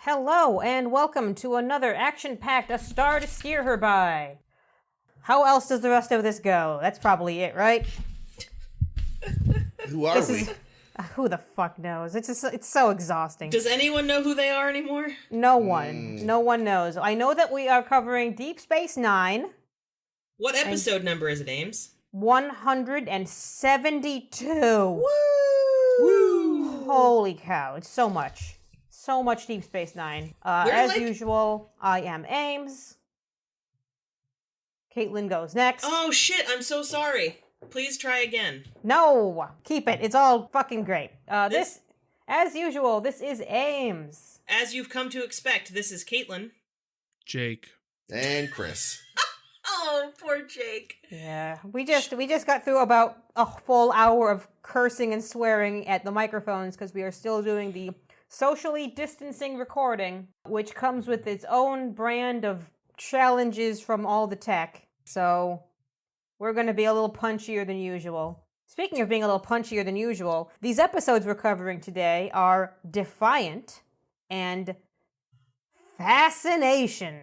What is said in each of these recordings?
Hello, and welcome to another action-packed A Star to Steer Her By. How else does the rest of this go? That's probably it, right? Who are we? Who the fuck knows? It's so exhausting. Does anyone know who they are anymore? No one. No one knows. I know that we are covering Deep Space Nine. What episode number is it, Ames? 172. Woo! Woo! Holy cow, it's so much. So much Deep Space Nine. As usual, I am Ames. Caitlin goes next. Oh shit, I'm so sorry. Please try again. No! Keep it. It's all fucking great. This, as usual, this is Ames. As you've come to expect, this is Caitlin. Jake. And Chris. Oh, poor Jake. Yeah, we just got through about a full hour of cursing and swearing at the microphones because we are still doing the socially distancing recording, which comes with its own brand of challenges from all the tech. So we're going to be a little punchier than usual. Speaking of being a little punchier than usual, these episodes we're covering today are Defiant and Fascination.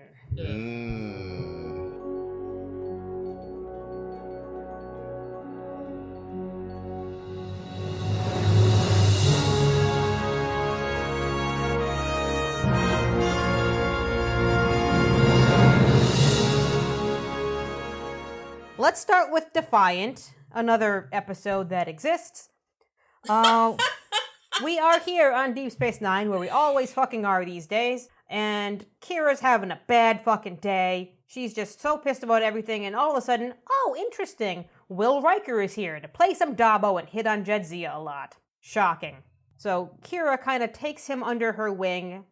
Let's start with Defiant, another episode that exists. We are here on Deep Space Nine, where we always fucking are these days, and Kira's having a bad fucking day. She's just so pissed about everything, and all of a sudden, oh, interesting, Will Riker is here to play some Dabo and hit on Jadzia a lot. Shocking. So Kira kind of takes him under her wing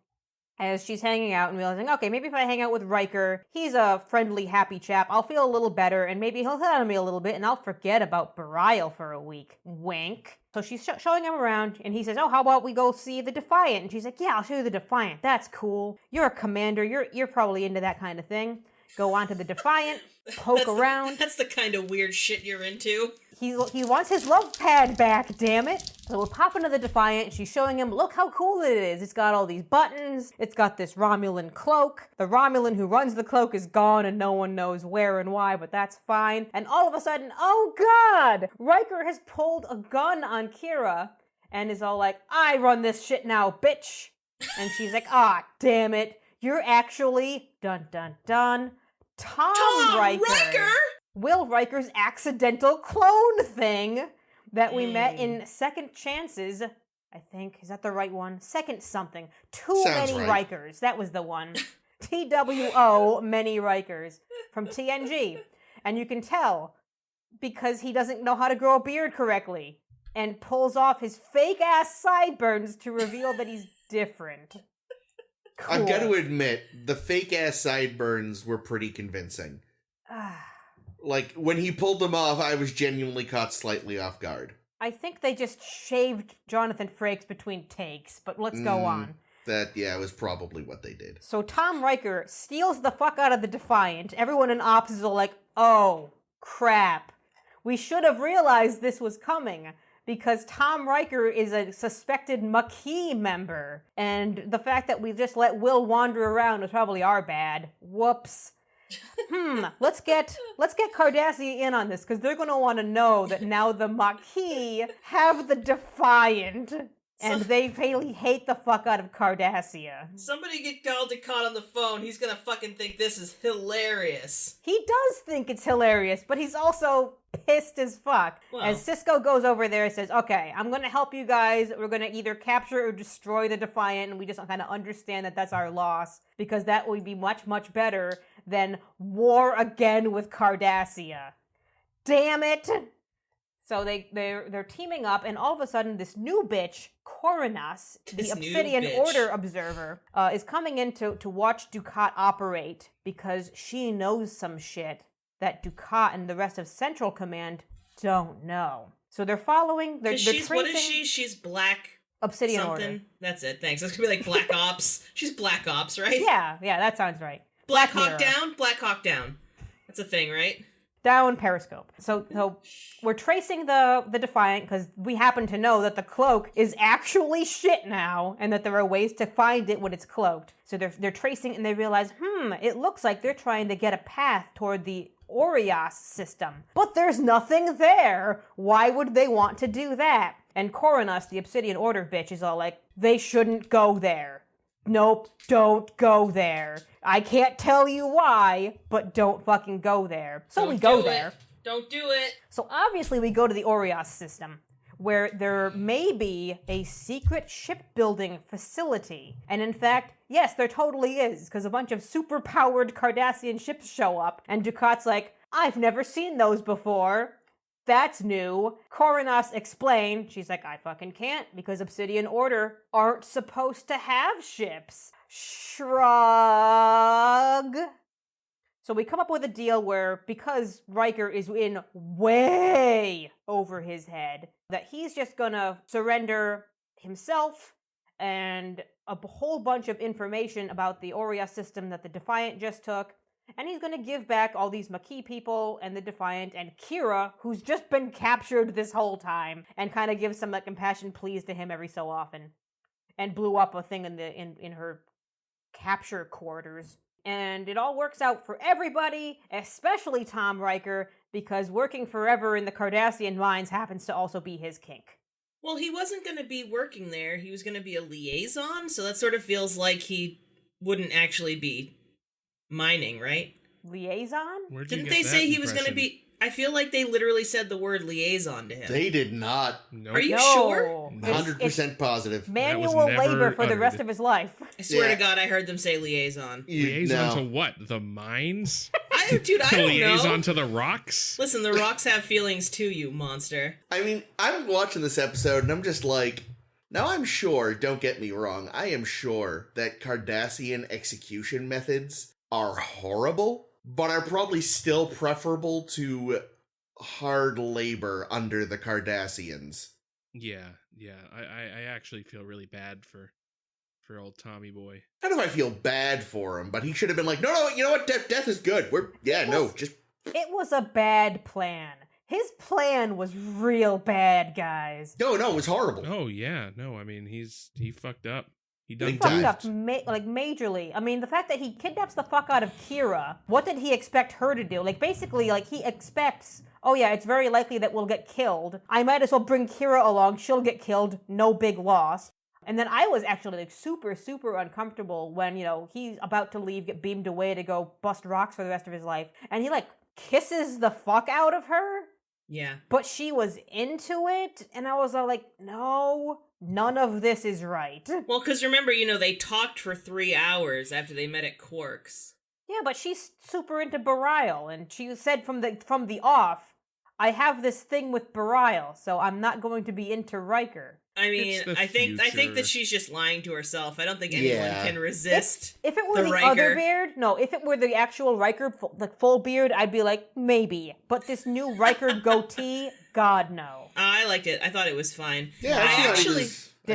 as she's hanging out and realizing, okay, maybe if I hang out with Riker, he's a friendly, happy chap, I'll feel a little better, and maybe he'll hit on me a little bit, and I'll forget about Burial for a week. Wink. So she's showing him around, and he says, oh, how about we go see the Defiant? And she's like, yeah, I'll show you the Defiant. That's cool. You're a commander. You're probably into that kind of thing. Go on to the Defiant, poke around. That's the kind of weird shit you're into. He wants his love pad back, damn it. So we'll pop into the Defiant, and she's showing him, look how cool it is. It's got all these buttons. It's got this Romulan cloak. The Romulan who runs the cloak is gone, and no one knows where and why, but that's fine. And all of a sudden, oh god! Riker has pulled a gun on Kira, and is all like, I run this shit now, bitch! And she's like, ah, damn it. You're actually, dun dun dun, Tom Riker! Will Riker's accidental clone thing that we met in Second Chances, I think. Is that the right one? Second something. Too Sounds Many right. Rikers. That was the one. TWO Many Rikers from TNG. And you can tell because he doesn't know how to grow a beard correctly and pulls off his fake-ass sideburns to reveal that he's different. Cool. I've got to admit, the fake-ass sideburns were pretty convincing. Like, when he pulled them off, I was genuinely caught slightly off guard. I think they just shaved Jonathan Frakes between takes, but let's go on. That was probably what they did. So Tom Riker steals the fuck out of the Defiant. Everyone in Ops is all like, oh, crap. We should have realized this was coming, because Tom Riker is a suspected Maquis member, and the fact that we just let Will wander around was probably our bad. Whoops. Let's get Cardassia in on this, because they're going to want to know that now the Maquis have the Defiant, and they really hate the fuck out of Cardassia. Somebody get Caldecott on the phone. He's gonna fucking think this is hilarious. He does think it's hilarious, but he's also pissed as fuck. Well. As Cisco goes over there and says, okay, I'm going to help you guys. We're going to either capture or destroy the Defiant, and we just kind of understand that that's our loss, because that would be much, much better than war again with Cardassia. Damn it! So they're teaming up, and all of a sudden, this new bitch, Coronas, the Obsidian Order observer, is coming in to watch Dukat operate, because she knows some shit that Dukat and the rest of Central Command don't know. So they're following, they're tracing... What is she? She's Black... Obsidian something. Order. That's it, thanks. It's gonna be like Black Ops. She's Black Ops, right? Yeah, that sounds right. Black Hawk Down? Black Hawk Down. That's a thing, right? down Periscope. So we're tracing the Defiant because we happen to know that the cloak is actually shit now, and that there are ways to find it when it's cloaked. So they're tracing, and they realize, it looks like they're trying to get a path toward the Orias system. But there's nothing there. Why would they want to do that? And Coronas, the Obsidian Order bitch, is all like, they shouldn't go there. Nope, don't go there. I can't tell you why, but don't fucking go there. So we go there. Don't do it. So obviously we go to the Orias system, where there may be a secret shipbuilding facility. And in fact, yes, there totally is, because a bunch of super-powered Cardassian ships show up, and Ducat's like, I've never seen those before. That's new. Coronas explained. She's like, I fucking can't, because Obsidian Order aren't supposed to have ships. Shrug. So we come up with a deal where, because Riker is in way over his head, that he's just gonna surrender himself and a whole bunch of information about the Orias system that the Defiant just took, and he's gonna give back all these Maquis people and the Defiant and Kira, who's just been captured this whole time, and kind of give some like impassioned pleas to him every so often, and blew up a thing in her capture quarters. And it all works out for everybody, especially Tom Riker, because working forever in the Cardassian mines happens to also be his kink. Well, he wasn't going to be working there. He was going to be a liaison, so that sort of feels like he wouldn't actually be mining, right? Liaison? Didn't they say he was going to be... I feel like they literally said the word liaison to him. They did not. Nope. Are you sure? 100% positive. Manual labor for the rest of his life. I swear to God, I heard them say liaison. Liaison to what? The mines? I don't know. Liaison to the rocks? Listen, the rocks have feelings too, you monster. I mean, I'm watching this episode and I'm just like, now I'm sure, don't get me wrong, I am sure that Cardassian execution methods are horrible, but are probably still preferable to hard labor under the Cardassians. Yeah. I actually feel really bad for old Tommy boy. I don't know if I feel bad for him, but he should have been like, no, you know what, death is good. It was a bad plan. His plan was real bad, guys. No, it was horrible. Oh, yeah, no, I mean, he fucked up. He fucked up, majorly. I mean, the fact that he kidnaps the fuck out of Kira, what did he expect her to do? Like, basically, like, he expects, oh yeah, it's very likely that we'll get killed. I might as well bring Kira along, she'll get killed, no big loss. And then I was actually, like, super, super uncomfortable when, he's about to leave, get beamed away to go bust rocks for the rest of his life, and he, like, kisses the fuck out of her? Yeah. But she was into it, and I was all like, no, none of this is right. Well, because remember, they talked for 3 hours after they met at Quark's. Yeah, but she's super into Barial, and she said from the off, I have this thing with Barial, so I'm not going to be into Riker. I mean, I think that she's just lying to herself. I don't think anyone can resist. If it were the other beard, no. If it were the actual Riker, like full beard, I'd be like maybe. But this new Riker goatee, God no. I liked it. I thought it was fine. Yeah, I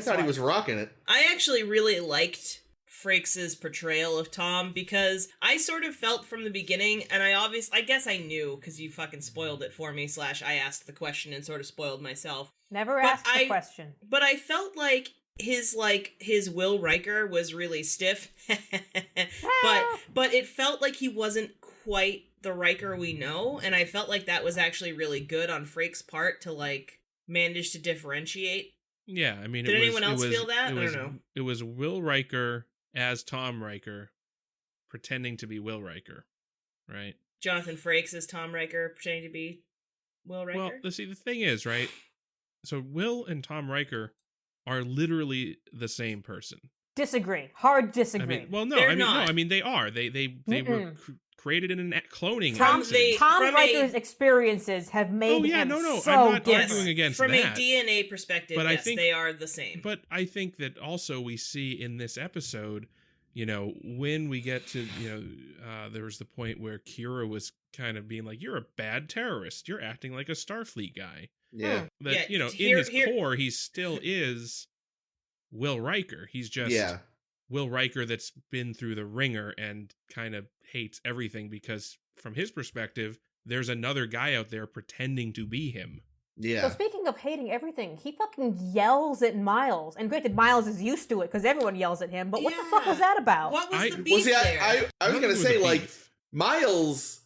thought he was rocking it. I actually really liked Frakes' portrayal of Tom, because I sort of felt from the beginning, and I guess I knew, because you fucking spoiled it for me, / I asked the question and sort of spoiled myself. Never asked the question. But I felt like his Will Riker was really stiff. but it felt like he wasn't quite the Riker we know, and I felt like that was actually really good on Frakes' part to, like, manage to differentiate. Yeah, I mean, Did anyone else feel that? I don't know. It was Will Riker as Tom Riker pretending to be Will Riker, right? Jonathan Frakes as Tom Riker pretending to be Will Riker? Well, see, the thing is, right? So Will and Tom Riker are literally the same person. Disagree. Hard disagree. I mean, They're not. I mean, they are. They were created in a cloning Tom accident. Riker's experiences have made him so I'm not different. arguing against From that. a DNA perspective, But yes, I think they are the same. But I think that also we see in this episode, when we get to, there was the point where Kira was kind of being like, you're a bad terrorist. You're acting like a Starfleet guy. Yeah. That, in his core, he still is Will Riker. He's just Will Riker that's been through the ringer and kind of hates everything because from his perspective, there's another guy out there pretending to be him. Yeah. So speaking of hating everything, he fucking yells at Miles. And granted, Miles is used to it because everyone yells at him, but what the fuck was that about? What was the Well, beef see, there? I was going to say, It was a like, beef. Miles,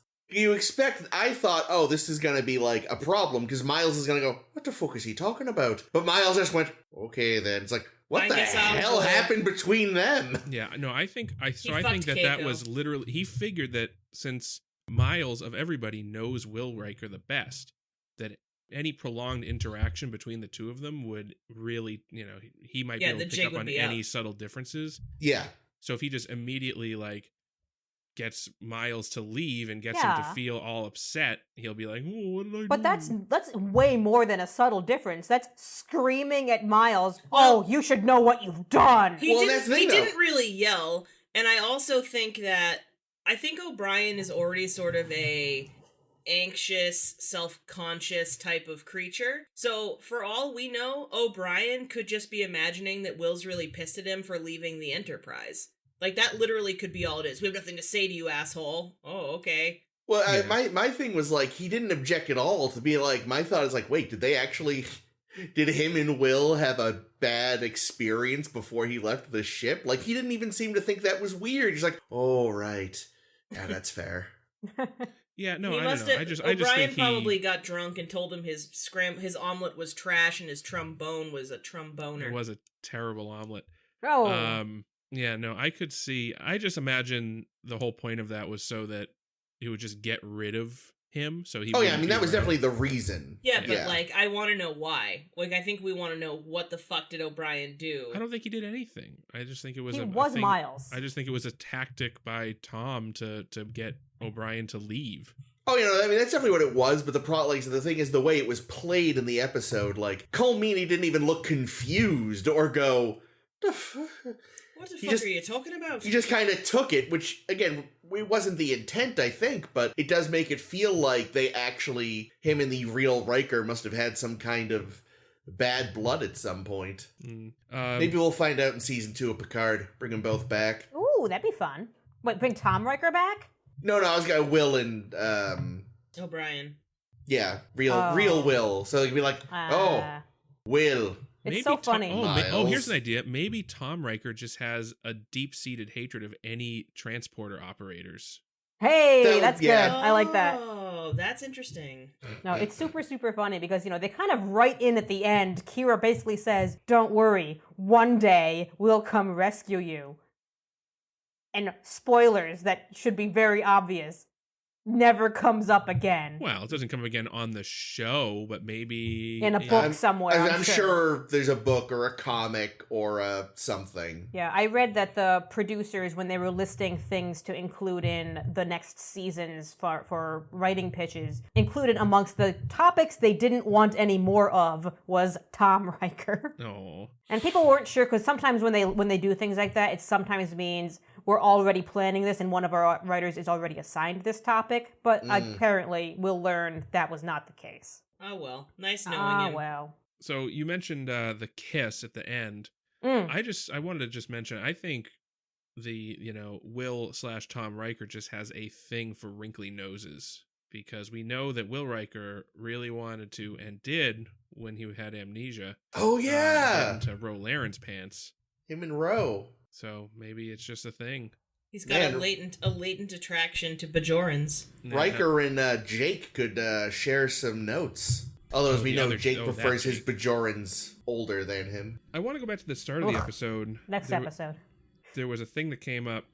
I thought, oh, this is going to be, like, a problem, because Miles is going to go, what the fuck is he talking about? But Miles just went, okay, then. It's like, what I the guess I'll hell go. happened between them? Yeah, no, I think fucked that Keiko. was literally, he figured that since Miles of everybody knows Will Riker the best, that any prolonged interaction between the two of them would really, he might be able the to pick jig up would on be any up. subtle differences. Yeah. So if he just immediately like gets Miles to leave and gets him Yeah. to feel all upset, he'll be like, "Oh, what did I do?" But that's way more than a subtle difference. That's screaming at Miles, Well- oh, you should know what you've done. He Well, that's the thing, though. didn't really yell, and I also think O'Brien is already sort of a anxious, self-conscious type of creature. So for all we know, O'Brien could just be imagining that Will's really pissed at him for leaving the Enterprise. Like, that literally could be all it is. We have nothing to say to you, asshole. Oh, okay. Well, Yeah. my thing was, like, he didn't object at all to be like, my thought is like, wait, did him and Will have a bad experience before he left the ship? Like, he didn't even seem to think that was weird. He's like, oh, right. Yeah, that's fair. Yeah, no, He I must don't know. have- I just O'Brien think probably got drunk and told him his omelet was trash and his trombone was a tromboner. it was a terrible omelet. Oh. Yeah, no, I just imagine the whole point of that was so that it would just get rid of him. So he. Oh, yeah, I wouldn't mean, be that was around. definitely the reason. Yeah, but Yeah. like, I want to know why. Like, I think we want to know what the fuck did O'Brien do. I don't think he did anything. I just think it was he a was thing- Miles. I just think it was a tactic by Tom to get O'Brien to leave. Oh, I mean, that's definitely what it was, but the thing is, the way it was played in the episode, like, Cole Meany didn't even look confused or go, What the He fuck just- are you talking about? he just kind of took it, which, again, it wasn't the intent, I think, but it does make it feel like him and the real Riker must have had some kind of bad blood at some point. Maybe we'll find out in season 2 of Picard. Bring them both back. Ooh, that'd be fun. Wait, bring Tom Riker back? No, I was gonna Will and, O'Brien. yeah, real Oh. Will. So they could be like, oh, Will. It's so funny. Here's Miles. an idea. Maybe Tom Riker just has a deep-seated hatred of any transporter operators. Hey, That would- that's yeah. good. I like that. Oh, that's interesting. No, it's super, super funny because, they kind of write in at the end, Kira basically says, don't worry, one day we'll come rescue you. And spoilers, that should be very obvious, never comes up again. Well, it doesn't come again on the show, but maybe In a yeah. book somewhere, I'm sure there's a book or a comic or something. Yeah, I read that the producers, when they were listing things to include in the next seasons for writing pitches, included amongst the topics they didn't want any more of was Tom Riker. Oh, And people weren't sure because sometimes when they do things like that, it sometimes means we're already planning this and one of our writers is already assigned this topic. But apparently we'll learn that was not the case. Oh, well. Nice knowing him. Well. so you mentioned the kiss at the end. Mm. I wanted to just mention. I think the Will/Tom Riker just has a thing for wrinkly noses because we know that Will Riker really wanted to and did when he had amnesia. Oh, yeah. Get into Ro Laren's pants. Him and Ro. So maybe it's just a thing. He's got Man. a latent attraction to Bajorans. Riker and Jake could share some notes. Although, as we know, Jake that prefers his Jake. Bajorans older than him. I want to go back to the start of the Ugh. episode. Next There- episode. There was a thing that came up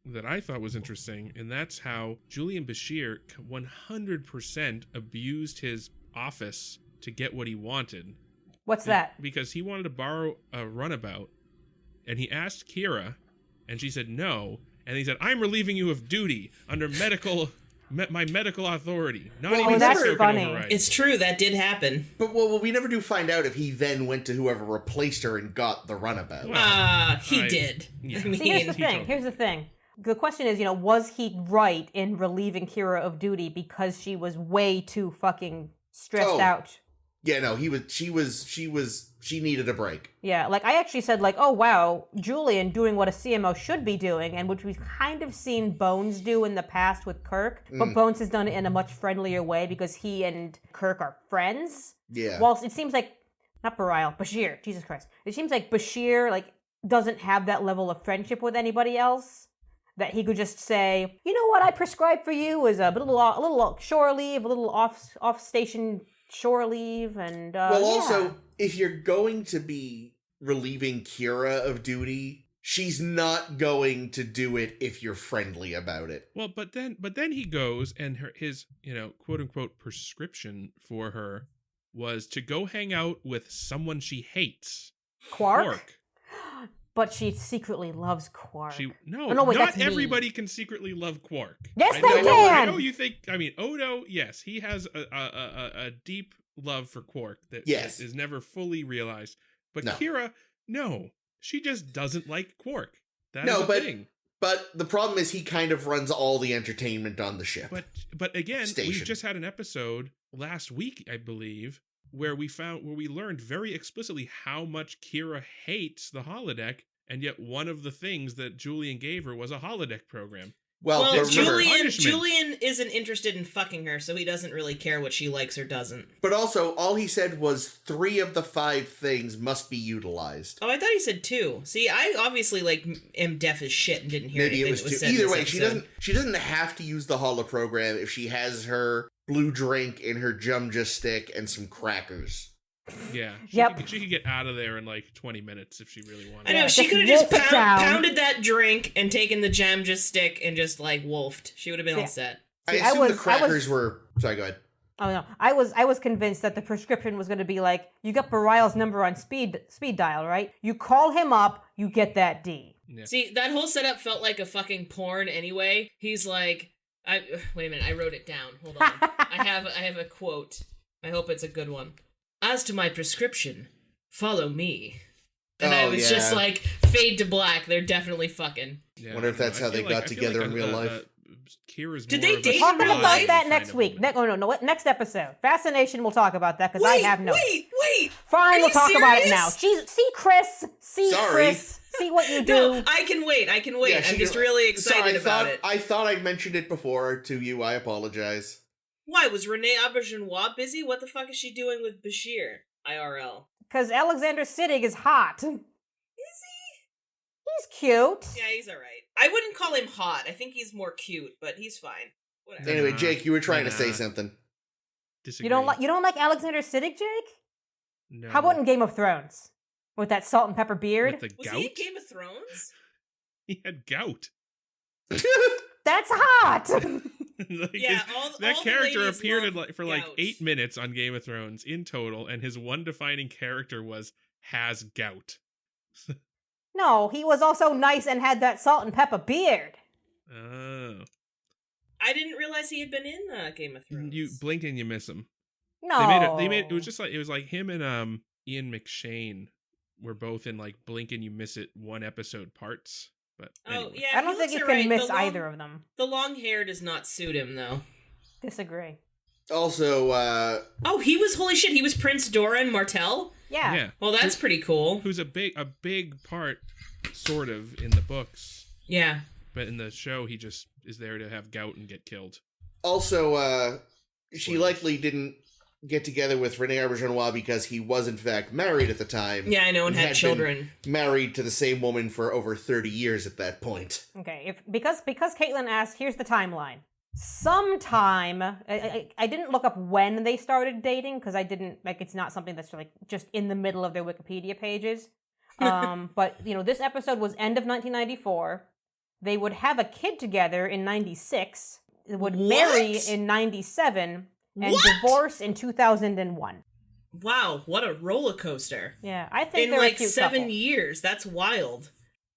that I thought was interesting, and that's how Julian Bashir 100% abused his office to get what he wanted. What's that? Because he wanted to borrow a runabout, and he asked Kira, and she said no, and he said, "I'm relieving you of duty under my medical authority." Not Well, even oh, that's token funny. override. It's true, that did happen. But we never do find out if he then went to whoever replaced her and got the runabout. Well, He I- did. yeah. I See, here's the mean, thing. Here's the thing. The question is, was he right in relieving Kira of duty because she was way too fucking stressed Oh. out? Yeah, no, she needed a break. Yeah, like I actually said, like, oh wow, Julian doing what a CMO should be doing, and which we've kind of seen Bones do in the past with Kirk, but Bones has done it in a much friendlier way because he and Kirk are friends. Yeah. Whilst it seems like, not Bareil, Bashir, Jesus Christ. It seems like Bashir, like, doesn't have that level of friendship with anybody else. That he could just say, you know what I prescribed for you is a little shore leave, a little off-station shore leave, and also, if you're going to be relieving Kira of duty, she's not going to do it if you're friendly about it. Well, but then he goes and his quote unquote prescription for her was to go hang out with someone she hates. Quark. But she secretly loves Quark. Not everybody can secretly love Quark. Yes, I they can! I know you think, Odo, yes, he has a deep love for Quark that is never fully realized. But no. Kira, no. She just doesn't like Quark. That's the thing. But the problem is he kind of runs all the entertainment on the ship. But again, we just had an episode last week, I believe, where we learned very explicitly how much Kira hates the holodeck, and yet one of the things that Julian gave her was a holodeck program. Well, Julian isn't interested in fucking her, so he doesn't really care what she likes or doesn't. But also, all he said was 3 of the 5 things must be utilized. Oh, I thought he said 2. See, I obviously am deaf as shit and didn't hear Maybe anything it was 2. Either way, she doesn't have to use the holo program if she has her blue drink and her Jumja stick and some crackers. Yeah. She could get out of there in like 20 minutes if she really wanted. I know, she could have just pounded that drink and taken the Jamja stick and just like wolfed. She would have been all set. I assume the crackers were... Sorry, go ahead. Oh no, I was convinced that the prescription was going to be like, you got Bareil's number on speed dial, right? You call him up, you get that D. Yeah. See, that whole setup felt like a fucking porn anyway. He's like... wait a minute, I wrote it down. Hold on. I have a quote. I hope it's a good one. As to my prescription, follow me. And I was just like, fade to black. They're definitely fucking. Yeah, wonder if that's how they got together in real life. Kira's Did they date? Talk about that next week. Next episode. Fascination, we'll talk about that because I have notes. Wait. Fine, we'll talk about it now. See, Chris. Chris. See what you do. No, I can wait. Yeah, I'm just really excited about it. I thought I mentioned it before to you. I apologize. Why, was Renee Aubergenois busy? What the fuck is she doing with Bashir? IRL. Because Alexander Siddig is hot. Is he? He's cute. Yeah, he's alright. I wouldn't call him hot. I think he's more cute, but he's fine. Whatever. Anyway, Jake, you were trying to say something. Disagree. You don't like Alexander Siddig, Jake? No. How about in Game of Thrones? With that salt and pepper beard? With the was gout? he in Game of Thrones? He had gout. That's hot! Yeah, that all character appeared for gout. like 8 minutes on Game of Thrones in total, and his one defining character was has gout. No, he was also nice and had that salt and pepper beard. Oh. I didn't realize he had been in Game of Thrones. You blink and you miss him. No. They made it was just like, it was like him and Ian McShane were both in like blink and you miss it 1 episode parts. But anyway. Yeah, I don't think you can miss either of them. The long hair does not suit him, though. Disagree. Also, he was Prince Doran Martell? Yeah. Well, that's pretty cool. Who's a big part, sort of, in the books. Yeah. But in the show, he just is there to have gout and get killed. Also, she likely didn't get together with Renee Aubergenois because he was in fact married at the time. Yeah, I know, and had children. Married to the same woman for over 30 years at that point. Okay, because Caitlin asked, here's the timeline. Sometime, I didn't look up when they started dating because I didn't, it's not something that's like just in the middle of their Wikipedia pages. But, this episode was end of 1994. They would have a kid together in 96. They would marry in 97. And divorce in 2001. Wow, what a roller coaster. Yeah, I think in they're like a cute 7 couple. years. That's wild.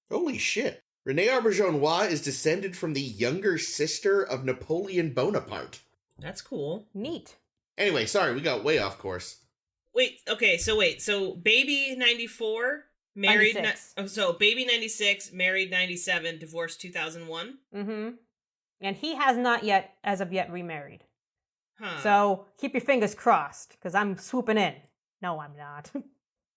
Holy shit. Renee Aubergenois is descended from the younger sister of Napoleon Bonaparte. That's cool. Neat. Anyway, sorry, we got way off course. So baby 94, married... 96. So baby 96, married 97, divorced 2001? Mm-hmm. And he has not yet, as of yet, remarried. Huh. So keep your fingers crossed, because I'm swooping in. No, I'm not.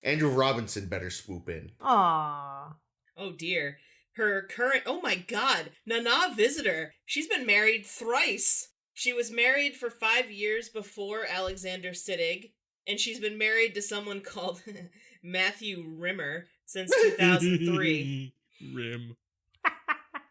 Andrew Robinson better swoop in. Aww. Oh dear. Her current, oh my god, Nana Visitor. She's been married thrice. She was married for 5 years before Alexander Siddig, and she's been married to someone called Matthew Rimmer since 2003. Rim.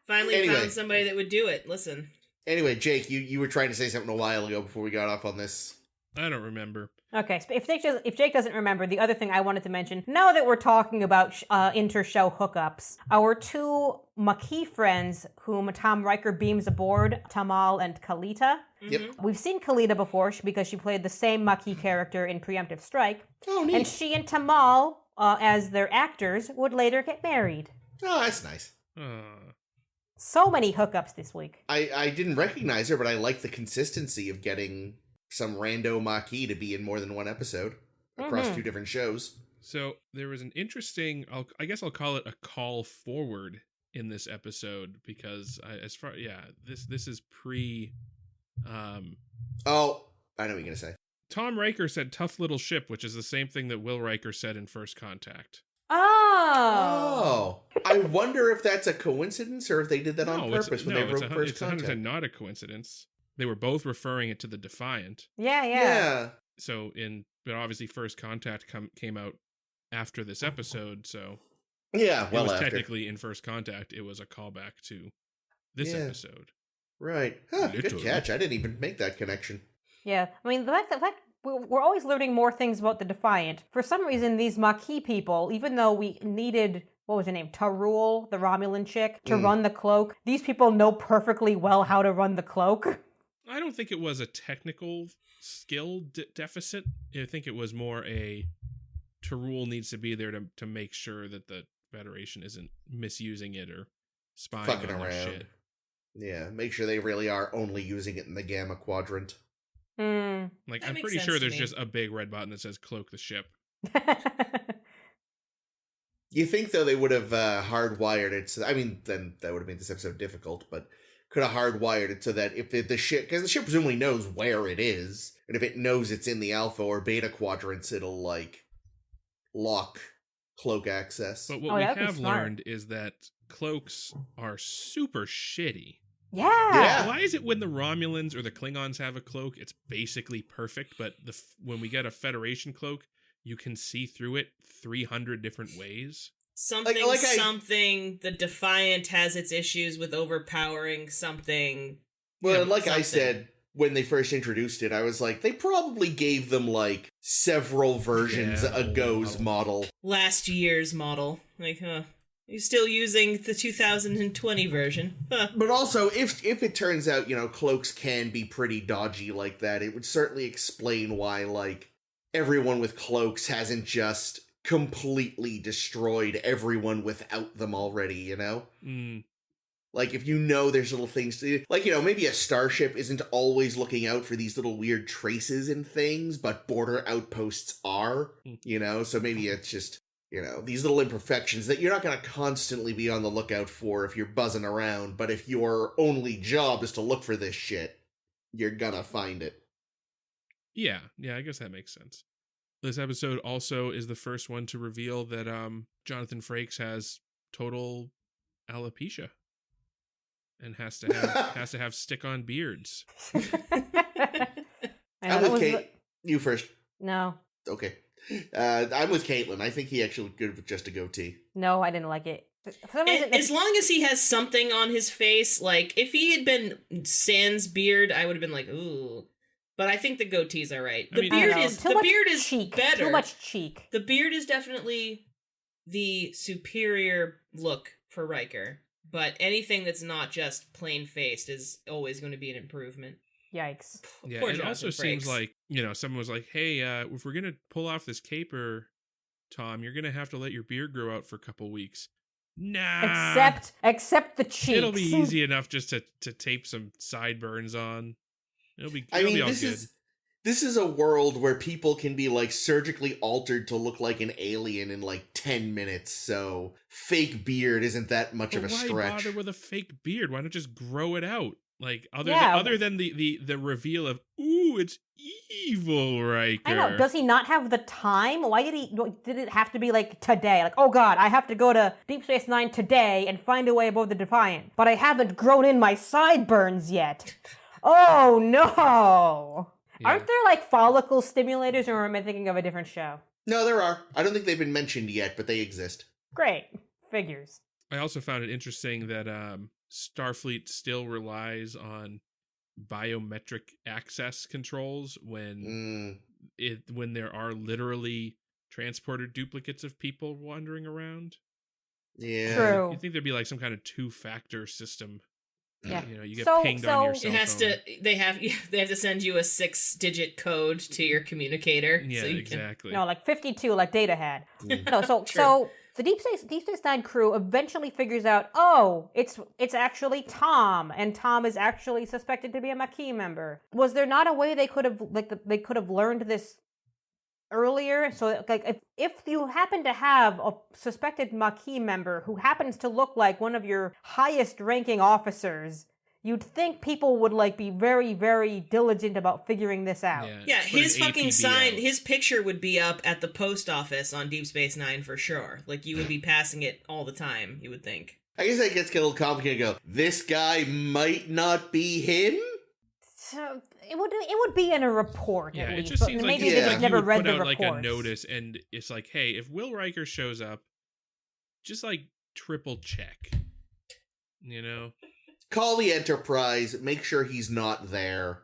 Finally Anyway. found somebody that would do it. Listen. Anyway, Jake, you were trying to say something a while ago before we got off on this. I don't remember. Okay, so if Jake doesn't remember, the other thing I wanted to mention, now that we're talking about inter-show hookups, our two Maquis friends whom Tom Riker beams aboard, Tamal and Kalita. Yep. We've seen Kalita before because she played the same Maquis character in Preemptive Strike. Oh, neat. And she and Tamal, as their actors, would later get married. Oh, that's nice. So many hookups this week. I didn't recognize her, but I like the consistency of getting some rando Maquis to be in more than one episode across two different shows. So there was an interesting, I guess I'll call it a call forward in this episode, because this is pre. Oh, I know what you're gonna say. Tom Riker said "tough little ship," which is the same thing that Will Riker said in First Contact. Oh. I wonder if that's a coincidence or if they did that on purpose when they wrote First It's 100% Contact. not a coincidence. They were both referring it to the Defiant. Yeah. So but obviously First Contact came out after this episode, so Yeah, well it was after. technically in First Contact. It was a callback to this episode. Right. Huh, good Literally. catch. I didn't even make that connection. Yeah. I mean, the fact we're always learning more things about the Defiant. For some reason, these Maquis people, even though we needed, what was her name, Tarul, the Romulan chick, to run the cloak, these people know perfectly well how to run the cloak. I don't think it was a technical skill deficit. I think it was more Tarul needs to be there to make sure that the Federation isn't misusing it or spying Fucking on their around. shit. Yeah, make sure they really are only using it in the Gamma Quadrant. Like, That I'm makes pretty sense sure to there's me. just a big red button that says "cloak the ship." You think, though, they would have hardwired it so... I mean, then that would have made this episode difficult, but could have hardwired it so that if the ship... Because the ship presumably knows where it is, and if it knows it's in the Alpha or Beta quadrants, it'll, like, lock cloak access. But what we have learned is that cloaks are super shitty. Yeah. Why is it when the Romulans or the Klingons have a cloak, it's basically perfect, but when we get a Federation cloak, you can see through it 300 different ways? Something, the Defiant has its issues with overpowering something. Well, like I said, when they first introduced it, I was like, they probably gave them, like, several versions ago's model. Last year's model. Like, you're still using the 2020 version. But also, if it turns out, cloaks can be pretty dodgy like that, it would certainly explain why, like, everyone with cloaks hasn't just completely destroyed everyone without them already, Like, if there's little things to... Like, maybe a starship isn't always looking out for these little weird traces and things, but border outposts are, So maybe it's just... these little imperfections that you're not going to constantly be on the lookout for if you're buzzing around, but if your only job is to look for this shit, you're gonna find it. Yeah, I guess that makes sense. This episode also is the first one to reveal that Jonathan Frakes has total alopecia and has to have stick-on beards. I'm with Kate. You first. No. Okay. I'm with Caitlin. I think he actually looked good with just a goatee. No, I didn't like it. For some reason, As long as he has something on his face, like, if he had been sans beard, I would have been like, ooh. But I think the goatee's alright. The beard is cheek. better. Too much cheek. The beard is definitely the superior look for Riker. But anything that's not just plain-faced is always going to be an improvement. Yikes. Yeah, Poor it Jonathan also Frakes. seems like, someone was like, hey, if we're going to pull off this caper, Tom, you're going to have to let your beard grow out for a couple weeks. Nah. Except the cheeks. It'll be easy enough just to tape some sideburns on. It'll be all good. This is a world where people can be, like, surgically altered to look like an alien in, like, 10 minutes, so fake beard isn't that much of a stretch. Why bother with a fake beard? Why not just grow it out? Like other Yeah. than the reveal of ooh, it's evil Riker. I know. Does he not have the time? Why did it have to be like today? Like, oh god, I have to go to Deep Space Nine today and find a way aboard the Defiant, but I haven't grown in my sideburns yet. Oh no! Yeah. Aren't there like follicle stimulators, or am I thinking of a different show? No, there are. I don't think they've been mentioned yet, but they exist. Great. Figures. I also found it interesting that Starfleet still relies on biometric access controls when there are literally transporter duplicates of people wandering around. Yeah. True. You'd think there'd be like some kind of 2-factor system. Yeah. You know, you get So- pinged on your so- cell It has phone. to. They have to send you a 6-digit code to your communicator. Yeah, so you exactly. No, like 52, like Data had. Mm. No, True. so the Deep Space Nine crew eventually figures out, oh, it's actually Tom, and Tom is actually suspected to be a Maquis member. Was there not a way they could have learned this earlier? So, like, if you happen to have a suspected Maquis member who happens to look like one of your highest-ranking officers, you'd think people would like be very, very diligent about figuring this out. Yeah, put his an fucking APB sign, out. his picture would be up at the post office on Deep Space Nine for sure. Like, you would be passing it all the time, you would think. I guess that gets a little complicated to go, this guy might not be him? So it would be in a report. Yeah, at it least, just but seems like, maybe yeah. they like just you never would read put the out reports. like a notice, and it's like, hey, if Will Riker shows up, just like triple check. You know? Call the Enterprise, make sure he's not there.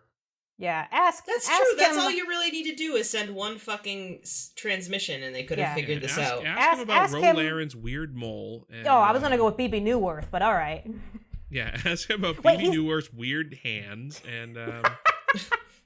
Yeah, ask. That's ask true. That's him- all you really need to do is send one fucking transmission, and they could have Yeah. figured this out. Ask him about ask him- Rolarin's weird mole. And, Oh, I was gonna go with BB Newworth, but all right. Yeah, ask him about Wait, BB Newworth's weird hands, and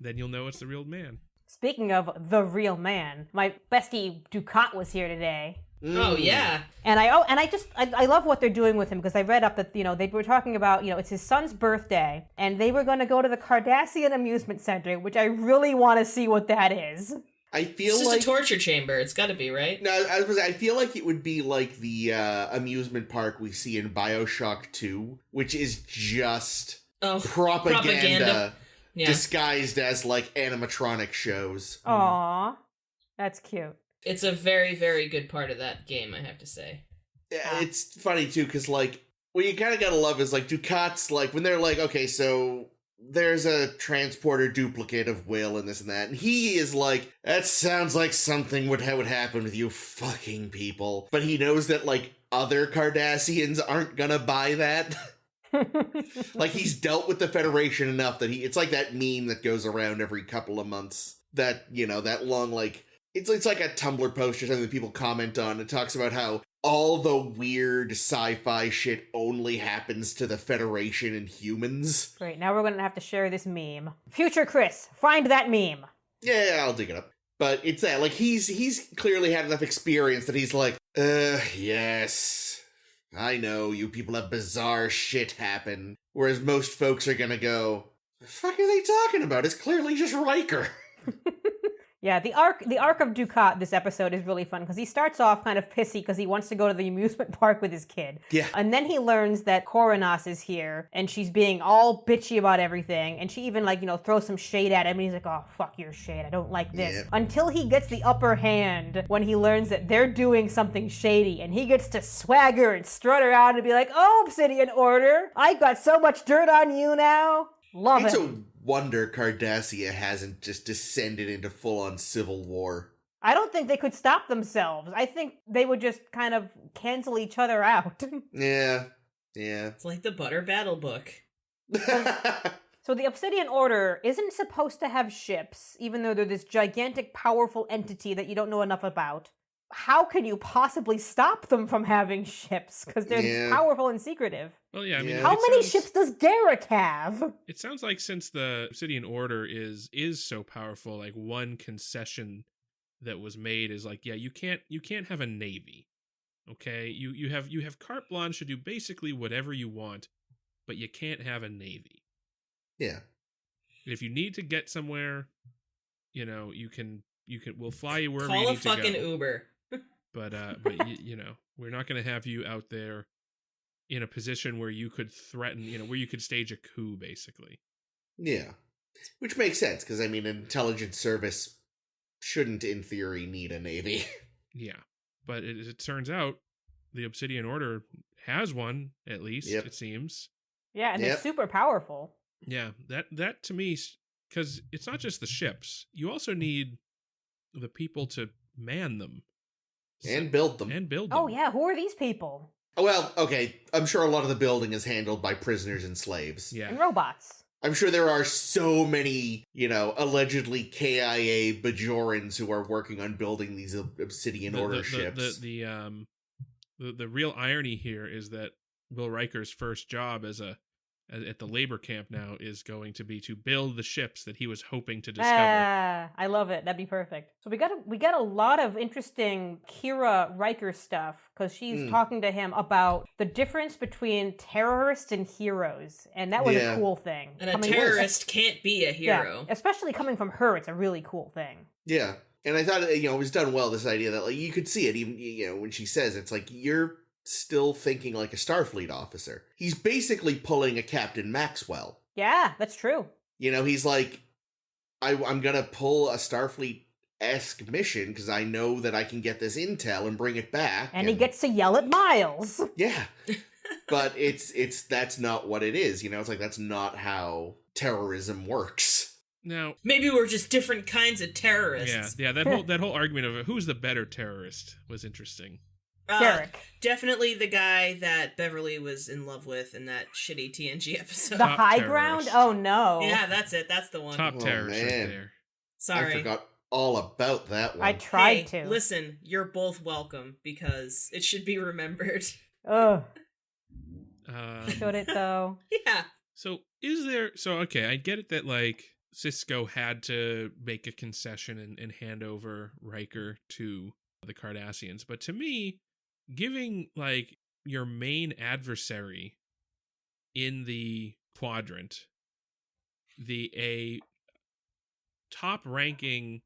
then you'll know it's the real man. Speaking of the real man, my bestie Ducat was here today. Oh yeah. And I love what they're doing with him, because I read up that, they were talking about, it's his son's birthday, and they were going to go to the Cardassian Amusement Center, which I really want to see what that is. I feel It's just like... a torture chamber. It's got to be, right? No, I feel like it would be like the amusement park we see in BioShock 2, which is just Oh, propaganda Yeah. disguised as like animatronic shows. Aw, that's cute. It's a very, very good part of that game, I have to say. Yeah, it's funny too, because like what you kind of gotta love is like Ducat's like when they're like, okay, so there's a transporter duplicate of Will and this and that, and he is like, that sounds like something would happen with you fucking people, but he knows that like other Cardassians aren't gonna buy that. Like he's dealt with the Federation enough that it's like that meme that goes around every couple of months that that long like. It's like a Tumblr post or something that people comment on. It talks about how all the weird sci-fi shit only happens to the Federation and humans. Great, now we're going to have to share this meme. Future Chris, find that meme. Yeah, I'll dig it up. But it's that, like, he's clearly had enough experience that he's like, yes, I know, you people have bizarre shit happen. Whereas most folks are gonna go, the fuck are they talking about? It's clearly just Riker. Yeah, the arc of Ducat this episode is really fun, because he starts off kind of pissy because he wants to go to the amusement park with his kid. Yeah. And then he learns that Coronas is here, and she's being all bitchy about everything, and she even, throws some shade at him, and he's like, oh, fuck your shade, I don't like this. Yeah. Until he gets the upper hand when he learns that they're doing something shady, and he gets to swagger and strut around and be like, oh, Obsidian Order, I got so much dirt on you now. Love It's it. a wonder Cardassia hasn't just descended into full-on civil war. I don't think they could stop themselves. I think they would just kind of cancel each other out. Yeah. It's like the Butter Battle Book. So the Obsidian Order isn't supposed to have ships, even though they're this gigantic, powerful entity that you don't know enough about. How can you possibly stop them from having ships? Because they're Yeah. powerful and secretive. Well, yeah, I mean, Yeah. How it many sounds- ships does Garrick have? It sounds like since the Obsidian Order is so powerful, like one concession that was made is like, yeah, you can't have a navy. Okay? You have carte blanche to do basically whatever you want, but you can't have a navy. Yeah. If you need to get somewhere, you can we'll fly you wherever you Call a need to fucking go. Uber. But we're not going to have you out there in a position where you could threaten, where you could stage a coup, basically. Yeah. Which makes sense, because, I mean, an intelligence service shouldn't, in theory, need a navy. Yeah. But it turns out the Obsidian Order has one, at least, it seems. Yeah, and they're super powerful. Yeah, that to me, because it's not just the ships. You also need the people to man them. And build them. Oh, yeah, who are these people? Well, okay, I'm sure a lot of the building is handled by prisoners and slaves. Yeah. And robots. I'm sure there are so many, allegedly KIA Bajorans who are working on building these Obsidian Order ships. The real irony here is that Will Riker's first job at the labor camp now is going to be to build the ships that he was hoping to discover. I love it. That'd be perfect. So we got a lot of interesting Kira Riker stuff, because she's talking to him about the difference between terrorists and heroes, and that was a cool thing. And a terrorist can't be a hero. Yeah, especially coming from her, it's a really cool thing. Yeah, and I thought it was done well. This idea that you could see it even when she says it's like you're still thinking like a Starfleet officer. He's basically pulling a Captain Maxwell. Yeah, that's true. He's like, I'm gonna pull a Starfleet-esque mission because I know that I can get this intel and bring it back. And he gets to yell at Miles. Yeah. But that's not what it is. It's like, that's not how terrorism works. Now, maybe we're just different kinds of terrorists. Yeah, that whole argument of who's the better terrorist was interesting. Derek. Definitely the guy that Beverly was in love with in that shitty TNG episode. The high ground? Oh, no. Yeah, that's it. That's the one. Top terrorist right there. Sorry. I forgot all about that one. I tried to. Listen, you're both welcome, because it should be remembered. Ugh. Should it, though? Yeah. So, okay, I get it that, Sisko had to make a concession and hand over Riker to the Cardassians, but to me, giving your main adversary in the quadrant a top ranking,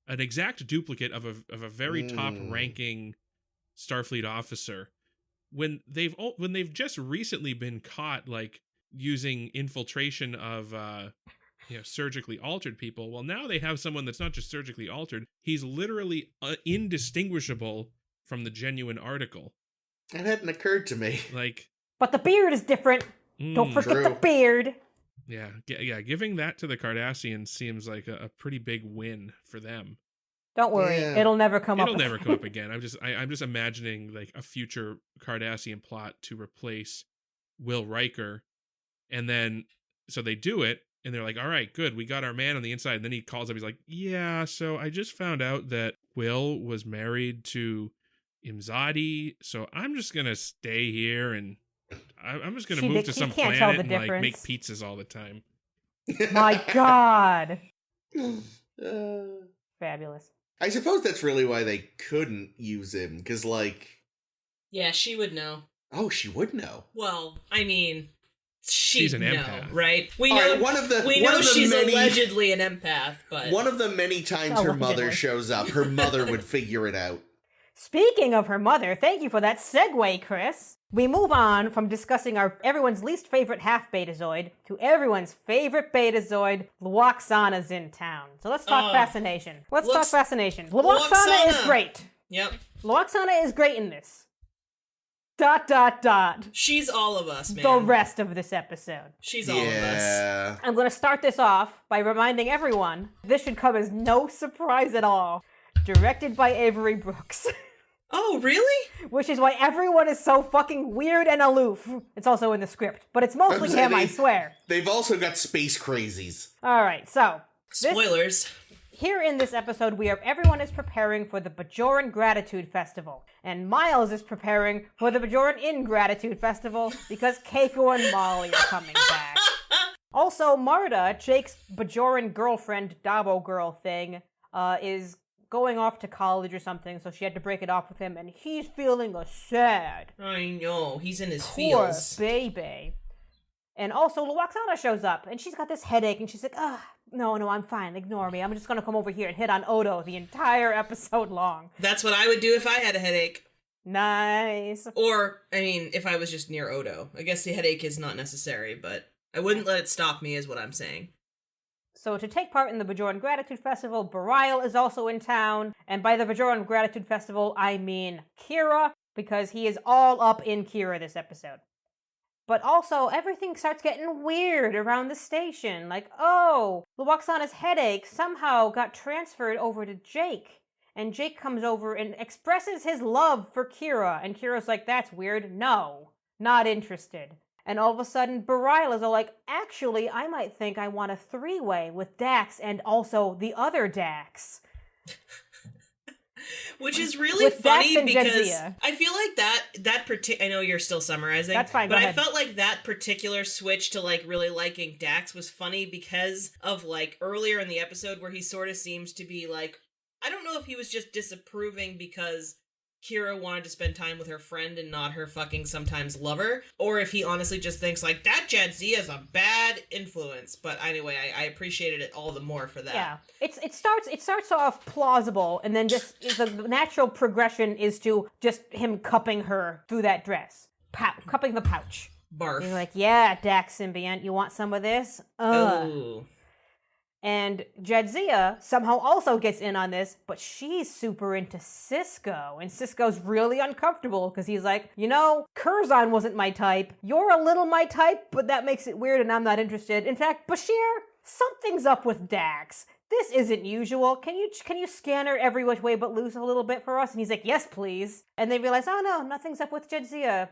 an exact duplicate of a very top ranking Starfleet officer, when they've just recently been caught using infiltration of surgically altered people. Well, now they have someone that's not just surgically altered, he's literally indistinguishable from the genuine article. That hadn't occurred to me. But the beard is different. Don't forget the beard. Yeah, giving that to the Cardassians seems like a pretty big win for them. Don't worry, it'll never come up. It'll never come up again. I'm just imagining a future Cardassian plot to replace Will Riker, and then so they do it, and they're like, all right, good, we got our man on the inside. And then he calls up, he's like, yeah, so I just found out that Will was married to Imzadi, so I'm just gonna stay here, and I'm just gonna move to some planet and make pizzas all the time. My God. Fabulous. I suppose that's really why they couldn't use him, because yeah, she would know. Oh, she would know. Well, I mean, she's an empath, right? We know she's allegedly an empath, but one of the many times her mother shows up, her mother would figure it out. Speaking of her mother, thank you for that segue, Chris. We move on from discussing everyone's least favorite half Betazoid to everyone's favorite Betazoid. Lwaxana's in town. So let's talk Fascination. Let's talk Fascination. Lwaxana is great. Yep. Lwaxana is great in this. ... She's all of us, man. The rest of this episode. She's all of us. I'm going to start this off by reminding everyone, this should come as no surprise at all. Directed by Avery Brooks. Oh, really? Which is why everyone is so fucking weird and aloof. It's also in the script, but it's mostly him, I swear. They've also got space crazies. All right, so spoilers. Here in this episode, everyone is preparing for the Bajoran Gratitude Festival, and Miles is preparing for the Bajoran Ingratitude Festival because Keiko and Molly are coming back. Also, Marta, Jake's Bajoran girlfriend, Dabo girl thing, is going off to college or something, so she had to break it off with him, and he's feeling sad. I know, he's in his Poor feels. Baby. And also, Lwaxana shows up, and she's got this headache, and she's like, no, I'm fine, ignore me. I'm just gonna come over here and hit on Odo the entire episode long. That's what I would do if I had a headache. Nice. Or, I mean, if I was just near Odo. I guess the headache is not necessary, but I wouldn't let it stop me, is what I'm saying. So to take part in the Bajoran Gratitude Festival, Bareil is also in town. And by the Bajoran Gratitude Festival, I mean Kira, because he is all up in Kira this episode. But also, everything starts getting weird around the station. Like, oh, Luoxana's headache somehow got transferred over to Jake. And Jake comes over and expresses his love for Kira. And Kira's like, that's weird. No, not interested. And all of a sudden, Bareil is all like, actually, I might think I want a three-way with Dax and also the other Dax. Which is really With funny Dax and because Jadzia. I feel like I know you're still summarizing. That's fine, but go I ahead. felt like that particular switch to like really liking Dax was funny because of like earlier in the episode where he sort of seems to be like, I don't know if he was just disapproving because Kira wanted to spend time with her friend and not her fucking sometimes lover, or if he honestly just thinks like that Jadzia is a bad influence. But anyway, I appreciated it all the more for that. Yeah, it starts off plausible, and then just the natural progression is to just him cupping her through that dress, cupping the pouch. Barf. You're like, yeah, Dax symbiont, you want some of this? Ooh. And Jadzia somehow also gets in on this, but she's super into Cisco. And Cisco's really uncomfortable because he's like, you know, Curzon wasn't my type. You're a little my type, but that makes it weird and I'm not interested. In fact, Bashir, something's up with Dax. This isn't usual. Can you scan her every which way but loose a little bit for us? And he's like, yes, please. And they realize, oh no, nothing's up with Jadzia.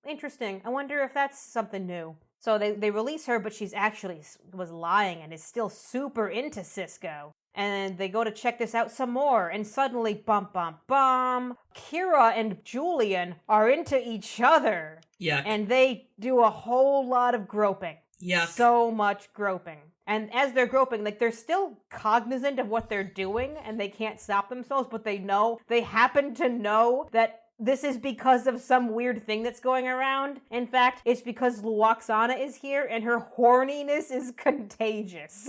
Interesting. I wonder if that's something new. So they release her, but she's actually was lying and is still super into Cisco. And they go to check this out some more, and suddenly, bum, bum, bum, Kira and Julian are into each other. Yuck. And they do a whole lot of groping. Yuck. So much groping. And as they're groping, like, they're still cognizant of what they're doing, and they can't stop themselves, but they happen to know that this is because of some weird thing that's going around. In fact, it's because Luoxana is here and her horniness is contagious.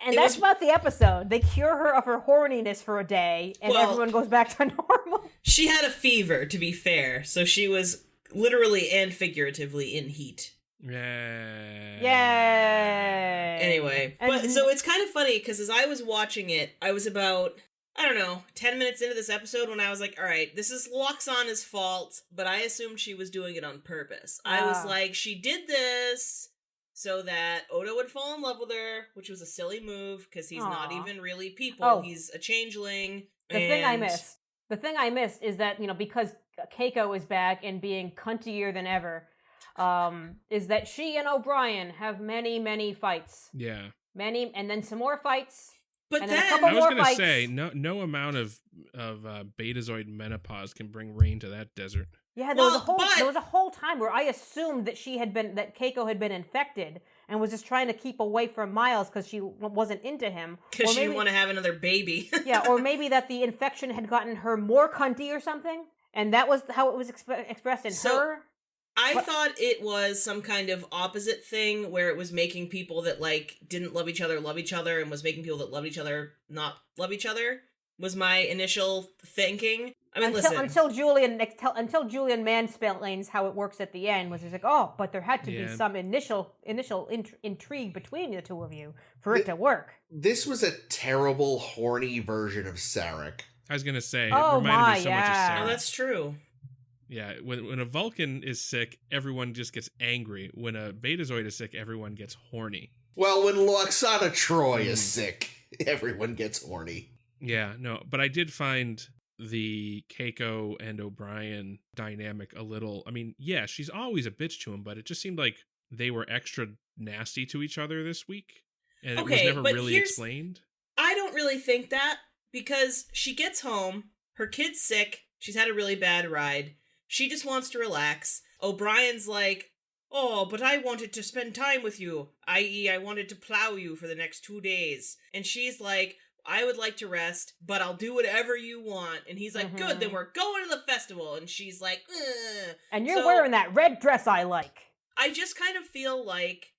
And that's about the episode. They cure her of her horniness for a day, and everyone goes back to normal. She had a fever, to be fair, so she was literally and figuratively in heat. Yay. Yay. Anyway, but so it's kind of funny because as I was watching it, I was about, I don't know, 10 minutes into this episode when I was like, all right, this is Luoxana's fault, but I assumed she was doing it on purpose. I was like, she did this so that Odo would fall in love with her, which was a silly move because he's not even really people. He's a changeling. The thing I missed is that, you know, because Keiko is back and being cuntier than ever, is that she and O'Brien have many, many fights. Yeah. Many, and then some more fights. But and then a couple I was more gonna fights. say no amount of Betazoid menopause can bring rain to that desert. Yeah, there was a whole time where I assumed that Keiko had been infected and was just trying to keep away from Miles because she wasn't into him. Because she didn't want to have another baby. Yeah, or maybe that the infection had gotten her more cunty or something, and that was how it was expressed in her. I thought it was some kind of opposite thing where it was making people that, like, didn't love each other, and was making people that loved each other not love each other, was my initial thinking. I mean, until Julian mansplains how it works at the end, was just like, oh, but there had to be some initial intrigue between the two of you for it to work. This was a terrible, horny version of Sarek. I was gonna say, it Oh reminded my, me so much of yeah. Sarah. Oh, that's true. Yeah, when a Vulcan is sick, everyone just gets angry. When a Betazoid is sick, everyone gets horny. Well, when Luoxana Troy is sick, everyone gets horny. Yeah, no, but I did find the Keiko and O'Brien dynamic a little, I mean, yeah, she's always a bitch to him, but it just seemed like they were extra nasty to each other this week. And it was never really explained. I don't really think that, because she gets home, her kid's sick, she's had a really bad ride, she just wants to relax. O'Brien's like, oh, but I wanted to spend time with you, i.e. I wanted to plow you for the next 2 days. And she's like, I would like to rest, but I'll do whatever you want. And he's like, good, then we're going to the festival. And she's like, ugh. And you're wearing that red dress I like. I just kind of feel like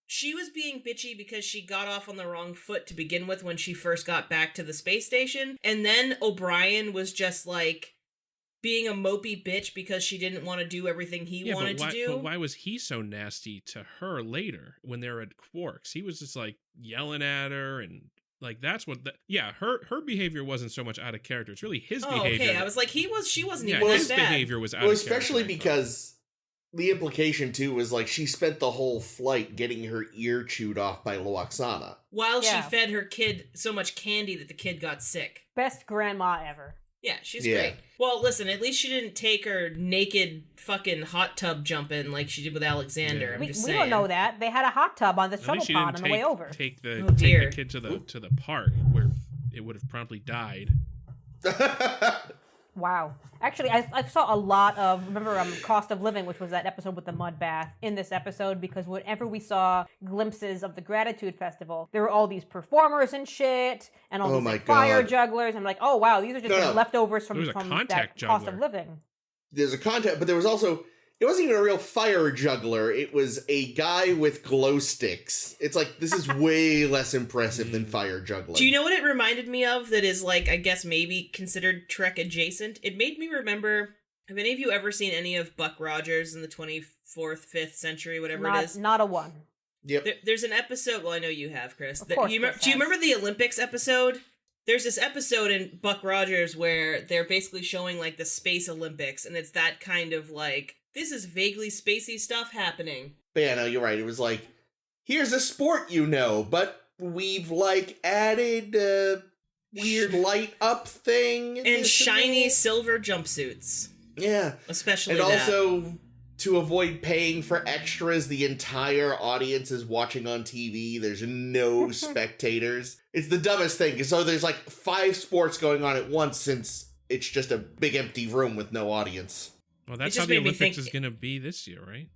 she was being bitchy because she got off on the wrong foot to begin with when she first got back to the space station. And then O'Brien was just like, being a mopey bitch because she didn't want to do everything he wanted to do. But why was he so nasty to her later when they were at Quark's? He was just like yelling at her and like that's what. Her behavior wasn't so much out of character. It's really his behavior. Okay. I was like, she wasn't even his that bad. behavior was out of character. Especially because the implication too was like she spent the whole flight getting her ear chewed off by Loaxana. While she fed her kid so much candy that the kid got sick. Best grandma ever. Yeah, she's great. Well, listen, at least she didn't take her naked fucking hot tub jumping like she did with Alexander. We saying. don't know that. They had a hot tub on the shuttle pod on the way over. Take the kid to the park where it would have promptly died. Wow. Actually, I saw a lot of, remember Cost of Living, which was that episode with the mud bath, in this episode, because whenever we saw glimpses of the Gratitude Festival, there were all these performers and shit, and all these fire jugglers. I'm like, oh wow, these are just leftovers from that juggler. Cost of Living. There's a contact, but there was also, it wasn't even a real fire juggler. It was a guy with glow sticks. It's like, this is way less impressive than fire juggling. Do you know what it reminded me of that is like, I guess maybe considered Trek adjacent? It made me remember, have any of you ever seen any of Buck Rogers in the 24th, 5th century, whatever it is? Not a one. Yep. There's an episode, well I know you have, Chris. Of course, do you remember the Olympics episode? There's this episode in Buck Rogers where they're basically showing like the Space Olympics, and it's that kind of like, this is vaguely spacey stuff happening. But yeah, no, you're right. It was like, here's a sport you know, but we've like added a weird light up thing. And shiny silver jumpsuits. Yeah. Especially and that. Also, to avoid paying for extras, the entire audience is watching on TV. There's no spectators. It's the dumbest thing. So there's like 5 sports going on at once since it's just a big empty room with no audience. Well, that's how the Olympics is going to be this year, right?